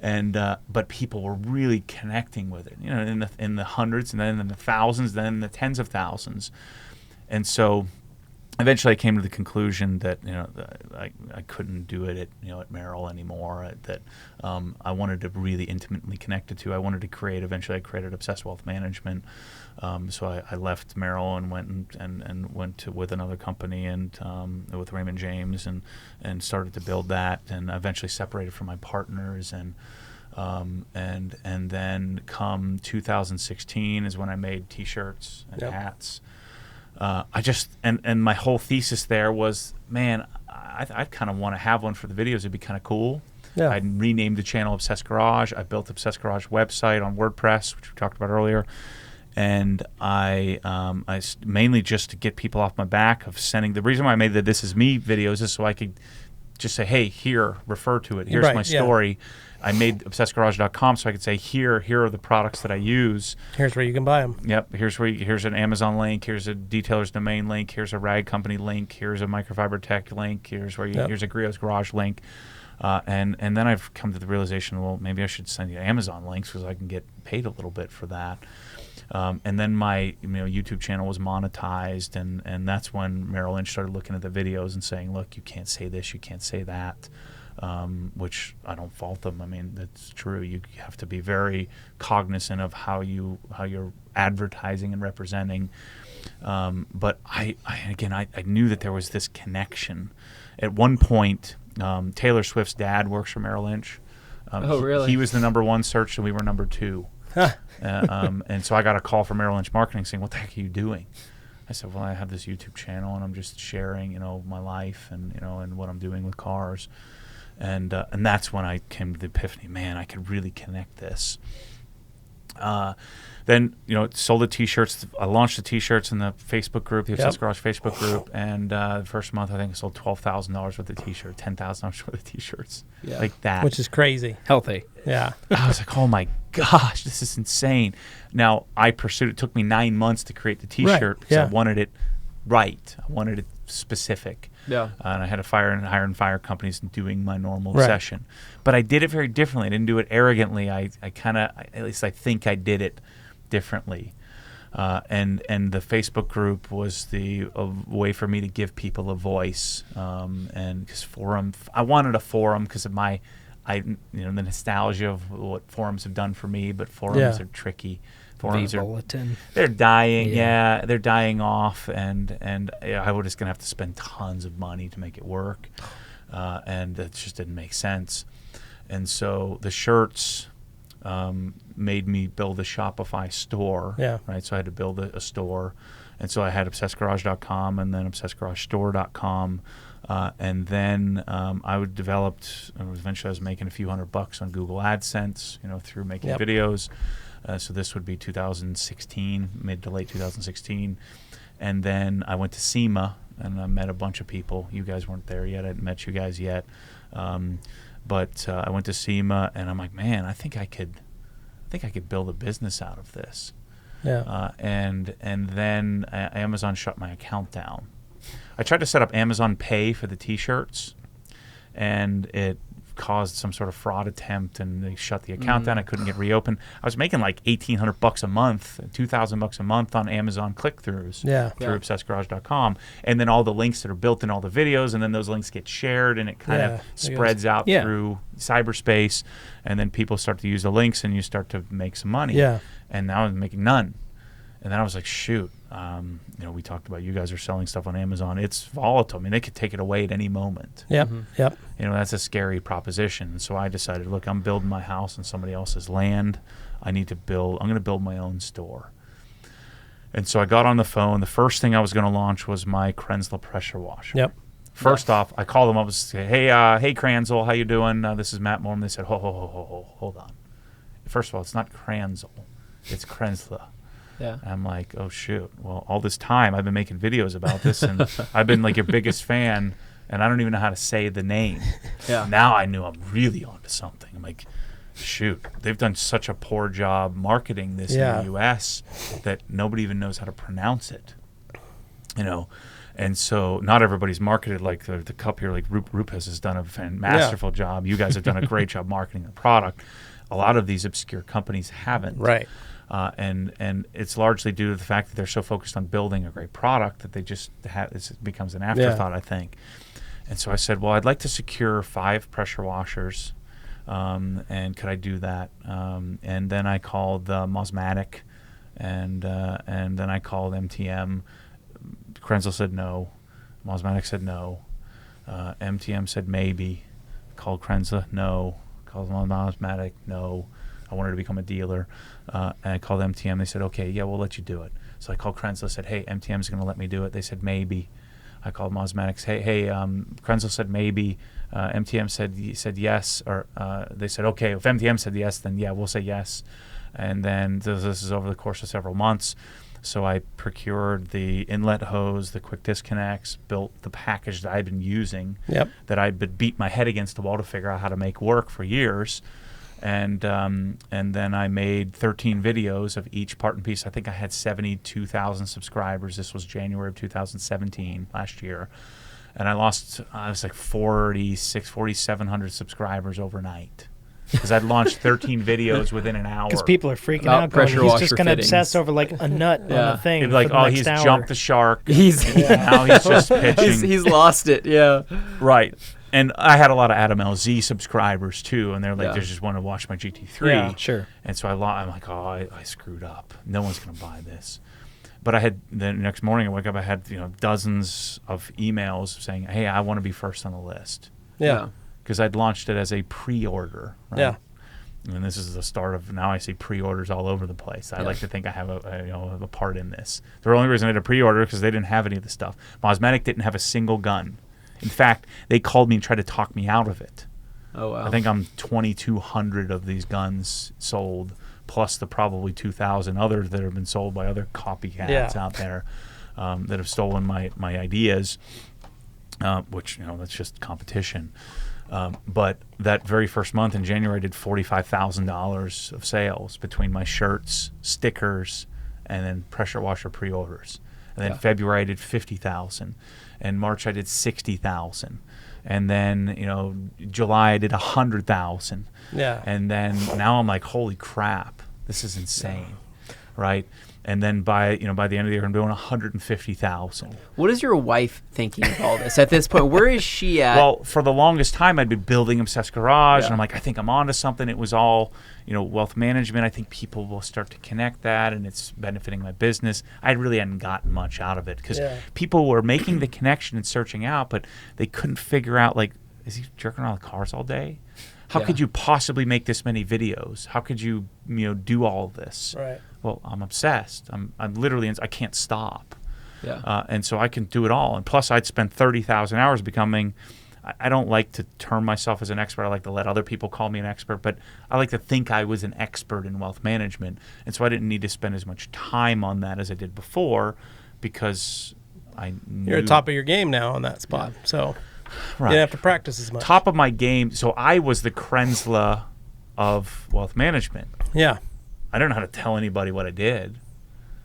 And but people were really connecting with it, in the hundreds, and then in the thousands, then in the tens of thousands. And so eventually I came to the conclusion that I couldn't do it at Merrill anymore. That I wanted to really intimately connect it to. I wanted to eventually I created Obsessed Wealth Management. So I left Merrill and went with another company and with Raymond James and started to build that, and eventually separated from my partners, and then come 2016 is when I made T-shirts and hats. I just and my whole thesis there was, man, I'd kind of want to have one for the videos. It'd be kind of cool. Yeah. I renamed the channel Obsessed Garage. I built the Obsessed Garage website on WordPress, which we talked about earlier. And I mainly just to get people off my back of sending. The reason why I made the This Is Me videos is so I could just say, hey, here, refer to it. Here's my story. I made obsessedgarage.com so I could say, here are the products that I use. Here's where you can buy them. Yep. Here's an Amazon link. Here's a Detailer's Domain link. Here's a Rag Company link. Here's a Microfiber Tech link. Here's a Griot's Garage link. And then I've come to the realization, well, maybe I should send you Amazon links because I can get paid a little bit for that. And then my YouTube channel was monetized, and that's when Merrill Lynch started looking at the videos and saying, look, you can't say this, you can't say that, which I don't fault them. I mean, that's true. You have to be very cognizant of how you're advertising and representing. But I knew that there was this connection. At one point, Taylor Swift's dad works for Merrill Lynch. Oh, really? He was the #1 search, and we were #2. And so I got a call from Merrill Lynch Marketing saying, what the heck are you doing? I said, well, I have this YouTube channel, and I'm just sharing, my life and, and what I'm doing with cars. And that's when I came to the epiphany, man, I could really connect this. Then, sold the T-shirts. I launched the T-shirts in the Facebook group, the Obsessed Garage Facebook group, and the first month I think I sold $12,000 worth of T-shirts, $10,000 worth of T-shirts, like that, which is crazy. Healthy. Yeah. I was like, oh my gosh, this is insane. Now I pursued it. It took me 9 months to create the T-shirt because I wanted it right. I wanted it specific. Yeah. And I had to hire and fire companies doing my normal session, but I did it very differently. I didn't do it arrogantly. I kind of, at least I think I did it differently, and the Facebook group was a way for me to give people a voice, and because I wanted a forum because of the nostalgia of what forums have done for me, but forums are tricky. Forums they're dying, they're dying off, and I was just gonna have to spend tons of money to make it work, and that just didn't make sense, and so the shirts made me build a Shopify store. Right. So I had to build a store. And so I had ObsessedGarage.com and then ObsessedGarageStore.com. And then eventually I was making a few $100 on Google AdSense, through making videos. So this would be 2016, mid to late 2016. And then I went to SEMA and I met a bunch of people. You guys weren't there yet. I hadn't met you guys yet. But I went to SEMA, and I'm like, man, I think I could build a business out of this. Yeah. And then Amazon shut my account down. I tried to set up Amazon Pay for the T-shirts, and it caused some sort of fraud attempt, and they shut the account down. I couldn't get reopened. I was making like $1,800 a month, $2,000 a month on Amazon click-throughs through ObsessedGarage.com, and then all the links that are built in all the videos, and then those links get shared, and it kind of spreads out through cyberspace, and then people start to use the links, and you start to make some money. And now I'm making none. And then I was like, shoot, we talked about you guys are selling stuff on Amazon. It's volatile. I mean, they could take it away at any moment. That's a scary proposition. So I decided, look, I'm building my house on somebody else's land. I'm going to build my own store. And so I got on the phone. The first thing I was going to launch was my Krenzle pressure washer. First off, I called them up and said, hey Krenzle, how you doing? This is Matt Moreman. They said, hold on. First of all, it's not Krenzle. It's Krenzle. I'm like, oh shoot. Well, all this time I've been making videos about this, and I've been like your biggest fan, and I don't even know how to say the name. Now I knew I'm really onto something. I'm like, shoot, they've done such a poor job marketing this in the U.S. that nobody even knows how to pronounce it. And so not everybody's marketed like the cup here. Like Rupes has done a masterful job. You guys have done a great job marketing the product. A lot of these obscure companies haven't. Right. And it's largely due to the fact that they're so focused on building a great product that they just it becomes an afterthought, I think. And so I said, well, I'd like to secure 5 pressure washers, and could I do that? And then I called Mosmatic, and then I called MTM. Krenzle said no. Mosmatic said no. MTM said maybe. Called Krenzle, no. Called Mosmatic, no. I wanted to become a dealer, and I called MTM. They said, okay, we'll let you do it. So I called Krenzle, said, hey, MTM's going to let me do it. They said, maybe. I called Mosmatics, hey, Krenzle said maybe. MTM said yes, or they said, okay, if MTM said yes, then we'll say yes. And then this is over the course of several months. So I procured the inlet hose, the quick disconnects, built the package that I'd been using, that I'd been beat my head against the wall to figure out how to make work for years. And then I made 13 videos of each part and piece. I think I had 72,000 subscribers. This was January of 2017, last year. And I was like 4,700 subscribers overnight. Because I'd launched 13 videos within an hour. Because people are freaking out. He's just going to obsess over like a nut on the thing. They'd be like, oh, he's hour. Jumped the shark. Now he's just pitching. He's lost it, Right. And I had a lot of Adam LZ subscribers too, and they're like, they just want to watch my GT3. Yeah, sure. And so I'm like, oh, I screwed up. No one's going to buy this. But I had the next morning I wake up, I had dozens of emails saying, hey, I want to be first on the list. Because I'd launched it as a pre-order. Right? And this is the start of, now I see pre-orders all over the place. I like to think I have a part in this. The only reason I did a pre-order because they didn't have any of the stuff. Mosmatic didn't have a single gun. In fact, they called me and tried to talk me out of it. Oh, wow. I think I'm 2,200 of these guns sold, plus the probably 2,000 others that have been sold by other copycats out there that have stolen my ideas, which, that's just competition. But that very first month in January, I did $45,000 of sales between my shirts, stickers, and then pressure washer pre-orders. And then February I did 50,000, and March I did 60,000, and then July I did 100,000. Yeah. And then now I'm like, holy crap, this is insane, right? And then by the end of the year I'm doing 150,000. What is your wife thinking of all this at this point? Where is she at? Well, for the longest time I'd been building Obsessed Garage, and I'm like, I think I'm onto something. It was all wealth management. I think people will start to connect that, and it's benefiting my business. I really hadn't gotten much out of it because people were making the connection and searching out, but they couldn't figure out, like, is he jerking around the cars all day? How could you possibly make this many videos? How could you do all of this? Right. Well, I'm obsessed. I'm literally, I can't stop. Yeah. And so I can do it all. And plus, I'd spend 30,000 hours becoming. I don't like to term myself as an expert. I like to let other people call me an expert, but I like to think I was an expert in wealth management. And so I didn't need to spend as much time on that as I did before, because I knew. You're at the top of your game now on that spot. So you didn't have to practice as much. Top of my game. So I was the Krenzla of wealth management. Yeah. I don't know how to tell anybody what I did.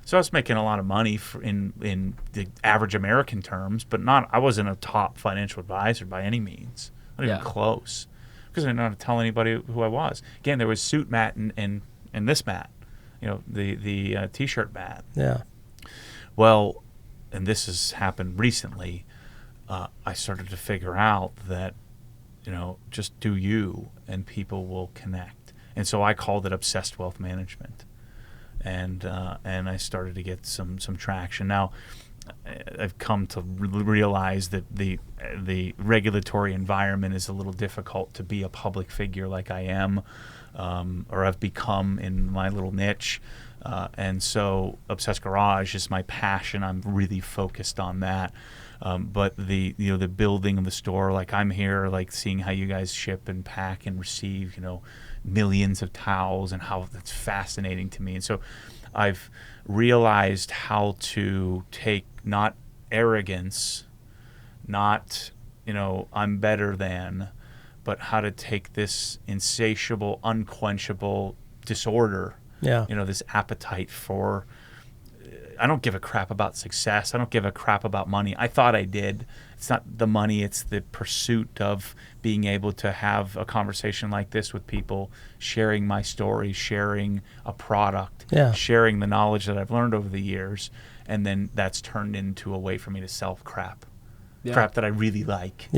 So I was making a lot of money in the average American terms, but I wasn't a top financial advisor by any means. Not even close, because I didn't know how to tell anybody who I was. Again, there was suit Matt and this Matt, the T-shirt Matt. Yeah. Well, and this has happened recently. I started to figure out that, just do you, and people will connect. And so I called it Obsessed Wealth Management. And I started to get some traction. Now, I've come to realize that the regulatory environment is a little difficult to be a public figure like I am, or I've become in my little niche. And so Obsessed Garage is my passion. I'm really focused on that. But the building of the store, like I'm here, like seeing how you guys ship and pack and receive, millions of towels, and how that's fascinating to me. And so I've realized how to take not arrogance, not, I'm better than, but how to take this insatiable, unquenchable disorder, this appetite for, I don't give a crap about success. I don't give a crap about money. I thought I did. It's not the money. It's the pursuit of being able to have a conversation like this with people, sharing my story, sharing a product, sharing the knowledge that I've learned over the years. And then that's turned into a way for me to sell crap. Crap that I really like.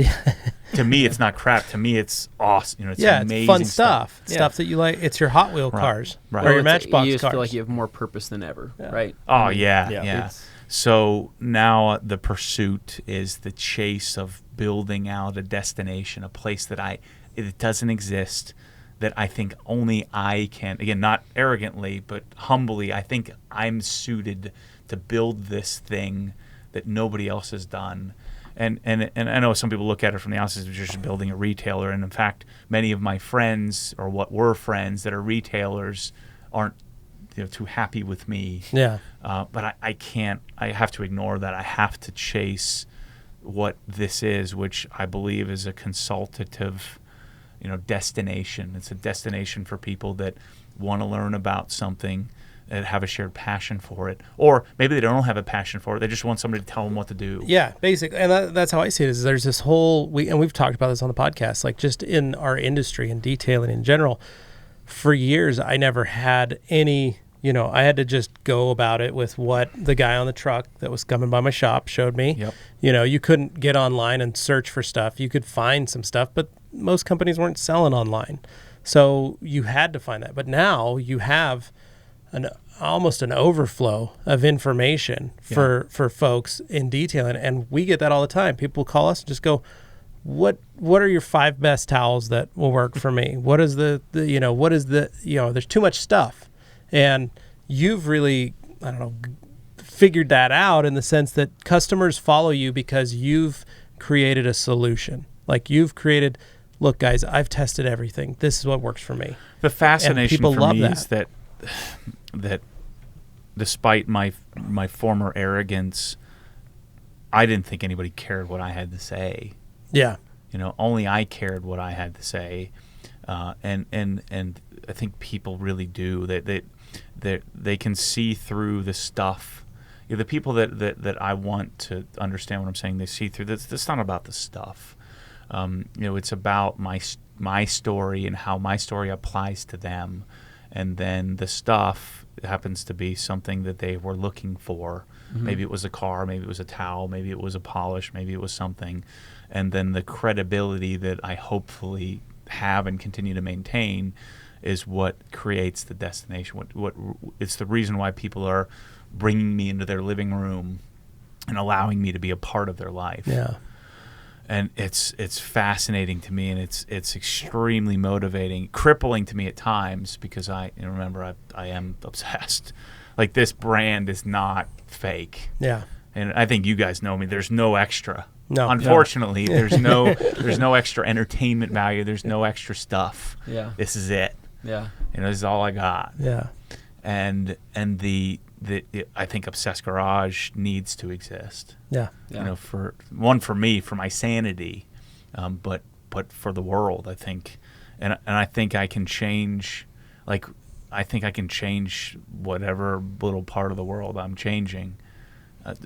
To me, it's not crap. To me, it's awesome. It's amazing. It's fun stuff. Stuff that you like. It's your Hot Wheel cars, or your Matchbox you just cars. feel like you have more purpose than ever, right? Oh, yeah. So now the pursuit is the chase of building out a destination, a place that it doesn't exist, that I think only I can, again, not arrogantly, but humbly, I think I'm suited to build this thing that nobody else has done. And I know some people look at it from the outside as just building a retailer. And in fact, many of my friends, or what were friends that are retailers, aren't too happy with me. Yeah. But I can't. I have to ignore that. I have to chase what this is, which I believe is a consultative, destination. It's a destination for people that want to learn about something, and have a shared passion for it, or maybe they don't have a passion for it. They just want somebody to tell them what to do. Yeah, basically, and that's how I see it. Is there's this whole we've talked about this on the podcast, like just in our industry and detailing in general. For years, I never had any. I had to just go about it with what the guy on the truck that was coming by my shop showed me. Yep. You couldn't get online and search for stuff. You could find some stuff, but most companies weren't selling online, so you had to find that. But now you have almost an overflow of information for folks in detailing, and we get that all the time. People call us and just go, what are your 5 best towels that will work for me? What is there's too much stuff, and you've really figured that out in the sense that customers follow you because you've created a solution. Like you've created, look guys, I've tested everything, this is what works for me. The fascination for me is that that despite my former arrogance, I didn't think anybody cared what I had to say. Yeah. Only I cared what I had to say, and I think people really do. They can see through the stuff. The people that I want to understand what I'm saying, they see through this. It's not about the stuff. It's about my story and how my story applies to them, and then the stuff happens to be something that they were looking for. Mm-hmm. Maybe it was a car, maybe it was a towel, maybe it was a polish, maybe it was something, and then the credibility that I hopefully have and continue to maintain is what creates the destination. What it's the reason why people are bringing me into their living room and allowing me to be a part of their life. Yeah. And it's fascinating to me, and it's extremely motivating, crippling to me at times, because I am obsessed. Like, this brand is not fake. Yeah. And I think you guys know me. There's no extra. No. Unfortunately, there's no extra entertainment value. There's no extra stuff. Yeah. This is it. Yeah. This is all I got. Yeah. And I think Obsessed Garage needs to exist. Yeah. For me, for my sanity, but for the world, I think, and I think I can change. I think I can change whatever little part of the world I'm changing,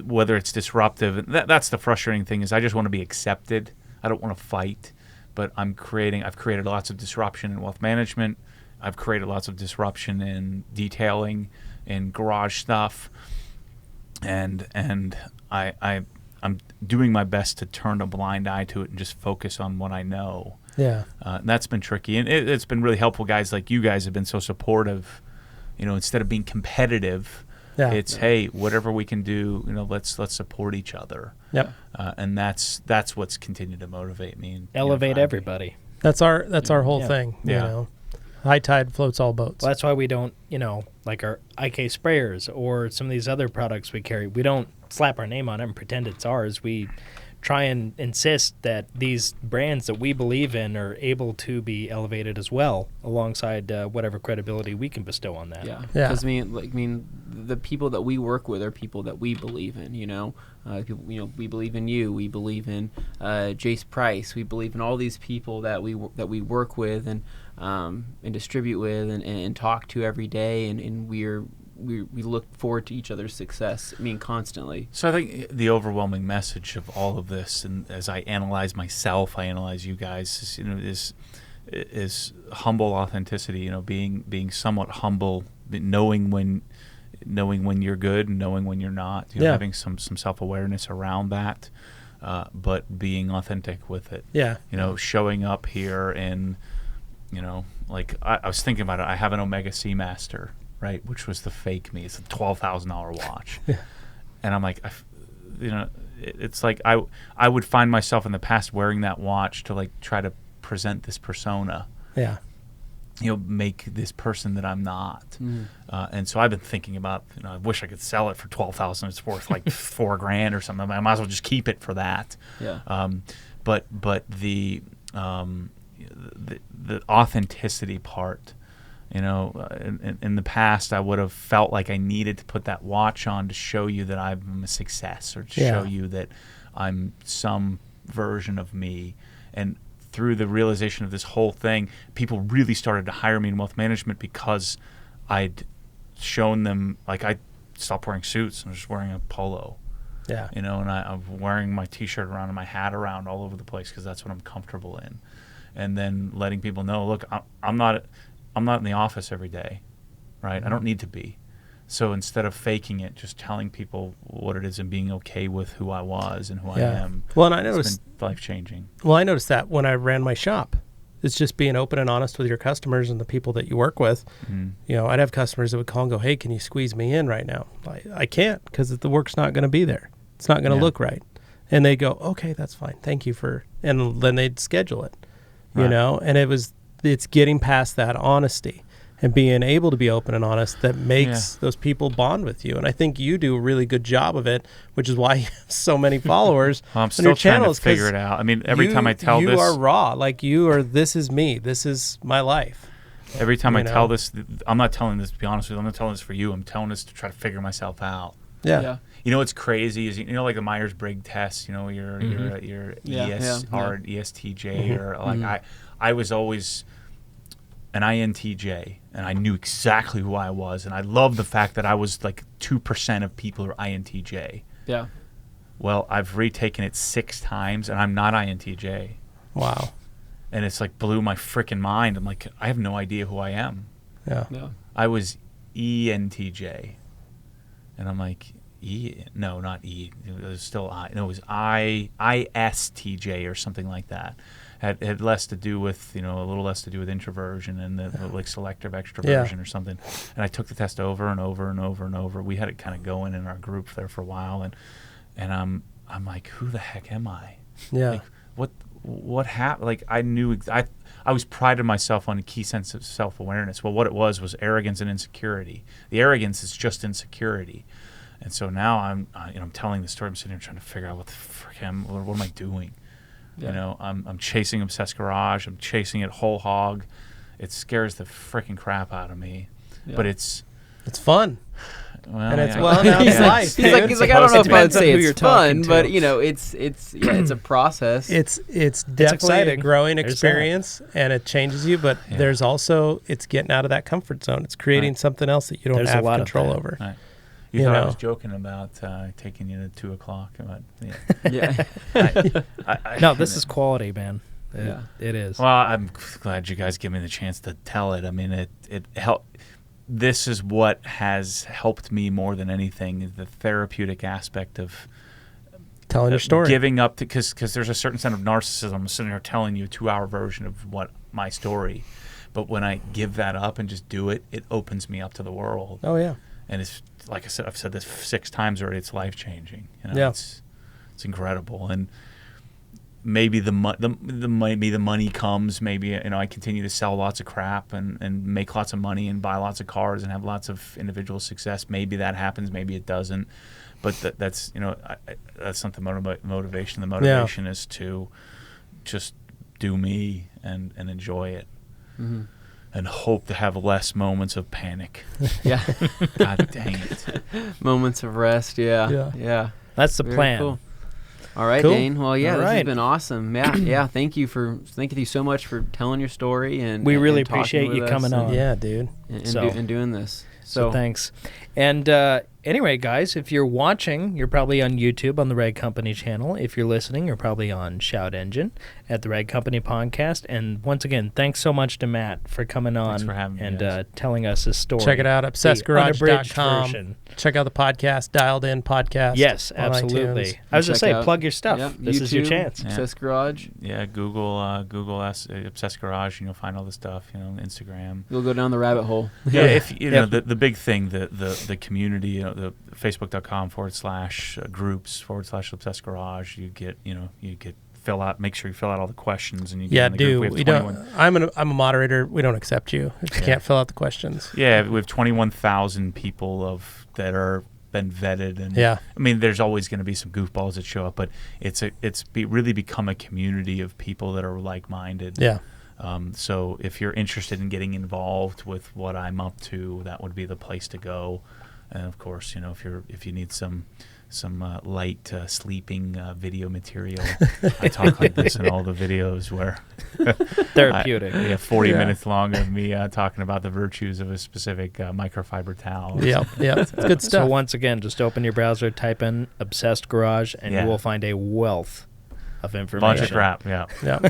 whether it's disruptive. That's the frustrating thing, is I just want to be accepted. I don't want to fight, but I've created lots of disruption in wealth management. I've created lots of disruption in detailing, in garage stuff, and I'm doing my best to turn a blind eye to it and just focus on what I know. Yeah. And that's been tricky, and it's been really helpful. Guys like you guys have been so supportive. Instead of being competitive, it's hey, whatever we can do, let's support each other. Yep. And that's what's continued to motivate me. And, elevate everybody. That's our whole thing. Yeah. High tide floats all boats. Well, that's why we don't, like our IK sprayers or some of these other products we carry, we don't slap our name on it and pretend it's ours. We try and insist that these brands that we believe in are able to be elevated as well, alongside whatever credibility we can bestow on that. Yeah. Because the people that we work with are people that we believe in. People, we believe in you. We believe in Jace Price. We believe in all these people that we work with and distribute with and talk to every day, and we look forward to each other's success. Constantly. So I think the overwhelming message of all of this, and as I analyze myself, I analyze you guys, is humble authenticity. Being somewhat humble, knowing when you're good and knowing when you're not. Having some self-awareness around that, but being authentic with it. Yeah. Showing up here and I was thinking about it. I have an Omega Seamaster, right, which was the fake me. It's a $12,000 watch. Yeah. And I'm like, it's like I would find myself in the past wearing that watch to try to present this persona. Yeah. Make this person that I'm not. Mm. And so I've been thinking about, I wish I could sell it for $12,000. It's worth like $4,000 or something. I might as well just keep it for that. Yeah. But the authenticity part, in the past I would have felt like I needed to put that watch on to show you that I'm a success, or to show you that I'm some version of me. And through the realization of this whole thing, people really started to hire me in wealth management because I'd shown them, I stopped wearing suits and I was just wearing a polo. Yeah. And I'm wearing my T-shirt around and my hat around all over the place because that's what I'm comfortable in. And then letting people know, look, I'm not in the office every day, right? I don't need to be. So instead of faking it, just telling people what it is and being okay with who I was and who I am. Well, and I noticed, it's been life-changing. Well, I noticed that when I ran my shop. It's just being open and honest with your customers and the people that you work with. Mm-hmm. I'd have customers that would call and go, hey, can you squeeze me in right now? I can't, because the work's not going to be there. It's not going to look right. And they go, okay, that's fine. Thank you and then they'd schedule it. And it's getting past that honesty and being able to be open and honest that makes those people bond with you. And I think you do a really good job of it, which is why you have so many followers I'm on still your trying channels. To figure it out. Every time I tell you this. You are raw. You are, this is me. This is my life. Every time I tell this, I'm not telling this, to be honest with you, I'm not telling this for you. I'm telling this to try to figure myself out. Yeah. You know what's crazy is, like the Myers-Briggs test, your ESTJ, or like I was always an INTJ, and I knew exactly who I was, and I love the fact that I was like 2% of people are INTJ. Yeah. Well, I've retaken it 6 times, and I'm not INTJ. Wow. And it's like blew my freaking mind. I'm like, I have no idea who I am. Yeah. I was ENTJ, and I'm like, no, not E. It was still I. No, it was ISTJ or something like that. Had less to do with, a little less to do with introversion and the like selective extroversion or something. And I took the test over and over and over and over. We had it kind of going in our group there for a while, and I'm like, who the heck am I? Yeah. Like, what happened? Like, I knew I was prided myself on a key sense of self-awareness. Well, what it was arrogance and insecurity. The arrogance is just insecurity. And so now I'm telling the story. I'm sitting here trying to figure out what the frick what am I doing? Yeah. I'm chasing Obsessed Garage. I'm chasing it whole hog. It scares the freaking crap out of me. Yeah. But it's fun. Well, and it's it's life. He's like I don't know if I would say it's fun, but it's a process. It's definitely a growing experience, and it changes you. But there's also it's getting out of that comfort zone. It's creating something else that you don't have control over. Right. You thought I was joking about taking you to 2:00, but no, this is quality, man. It is. Well, I'm glad you guys give me the chance to tell it. I mean, it helped. This is what has helped me more than anything, is the therapeutic aspect of telling your story, giving up, because there's a certain sense of narcissism. I'm sitting here telling you a 2-hour version of what my story, but when I give that up and just do it, it opens me up to the world. Oh yeah. And it's like I said, I've said this 6 times already. It's life changing. It's incredible. And maybe the money comes. Maybe I continue to sell lots of crap and make lots of money and buy lots of cars and have lots of individual success. Maybe that happens. Maybe it doesn't. But that's that's not the motivation. The motivation is to just do me and enjoy it. Mm-hmm. And hope to have less moments of panic. Yeah. God dang it. Moments of rest. Yeah. That's the Very plan. Cool. All right, cool. Dane. Well, this has been awesome. Yeah. Thank you so much for telling your story, and we really and appreciate you coming on. Yeah, dude. And doing this. So thanks. And anyway, guys, if you're watching, you're probably on YouTube on the Red Company channel. If you're listening, you're probably on Shout Engine at the Red Company podcast. And once again, thanks so much to Matt for coming on. Thanks for having me, and telling us his story. Check it out, obsessedgarage.com. Check out the podcast, Dialed In Podcast. Yes, absolutely. I was going to say, plug your stuff. Yep, this YouTube, is your chance. Obsessed Garage. Yeah, Google Obsessed Garage, and you'll find all the stuff. Instagram. You'll go down the rabbit hole. Yeah, if the big thing, the community, the facebook.com/groups/Obsessed Garage, you get make sure you fill out all the questions, and you get we don't. I'm a moderator. We don't accept you if you can't fill out the questions. Yeah, we have 21,000 people that are been vetted, and I mean, there's always going to be some goofballs that show up, but it's really become a community of people that are like-minded. Yeah. So if you're interested in getting involved with what I'm up to, that would be the place to go. And of course, if you need some light sleeping video material, I talk like this in all the videos where therapeutic. 40 minutes long of me talking about the virtues of a specific microfiber towel. Yeah, it's good stuff. So once again, just open your browser, type in Obsessed Garage, and you will find a wealth of information. Bunch of crap. Yeah. Yeah.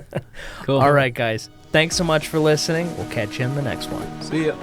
Cool. All right, guys. Thanks so much for listening. We'll catch you in the next one. See ya.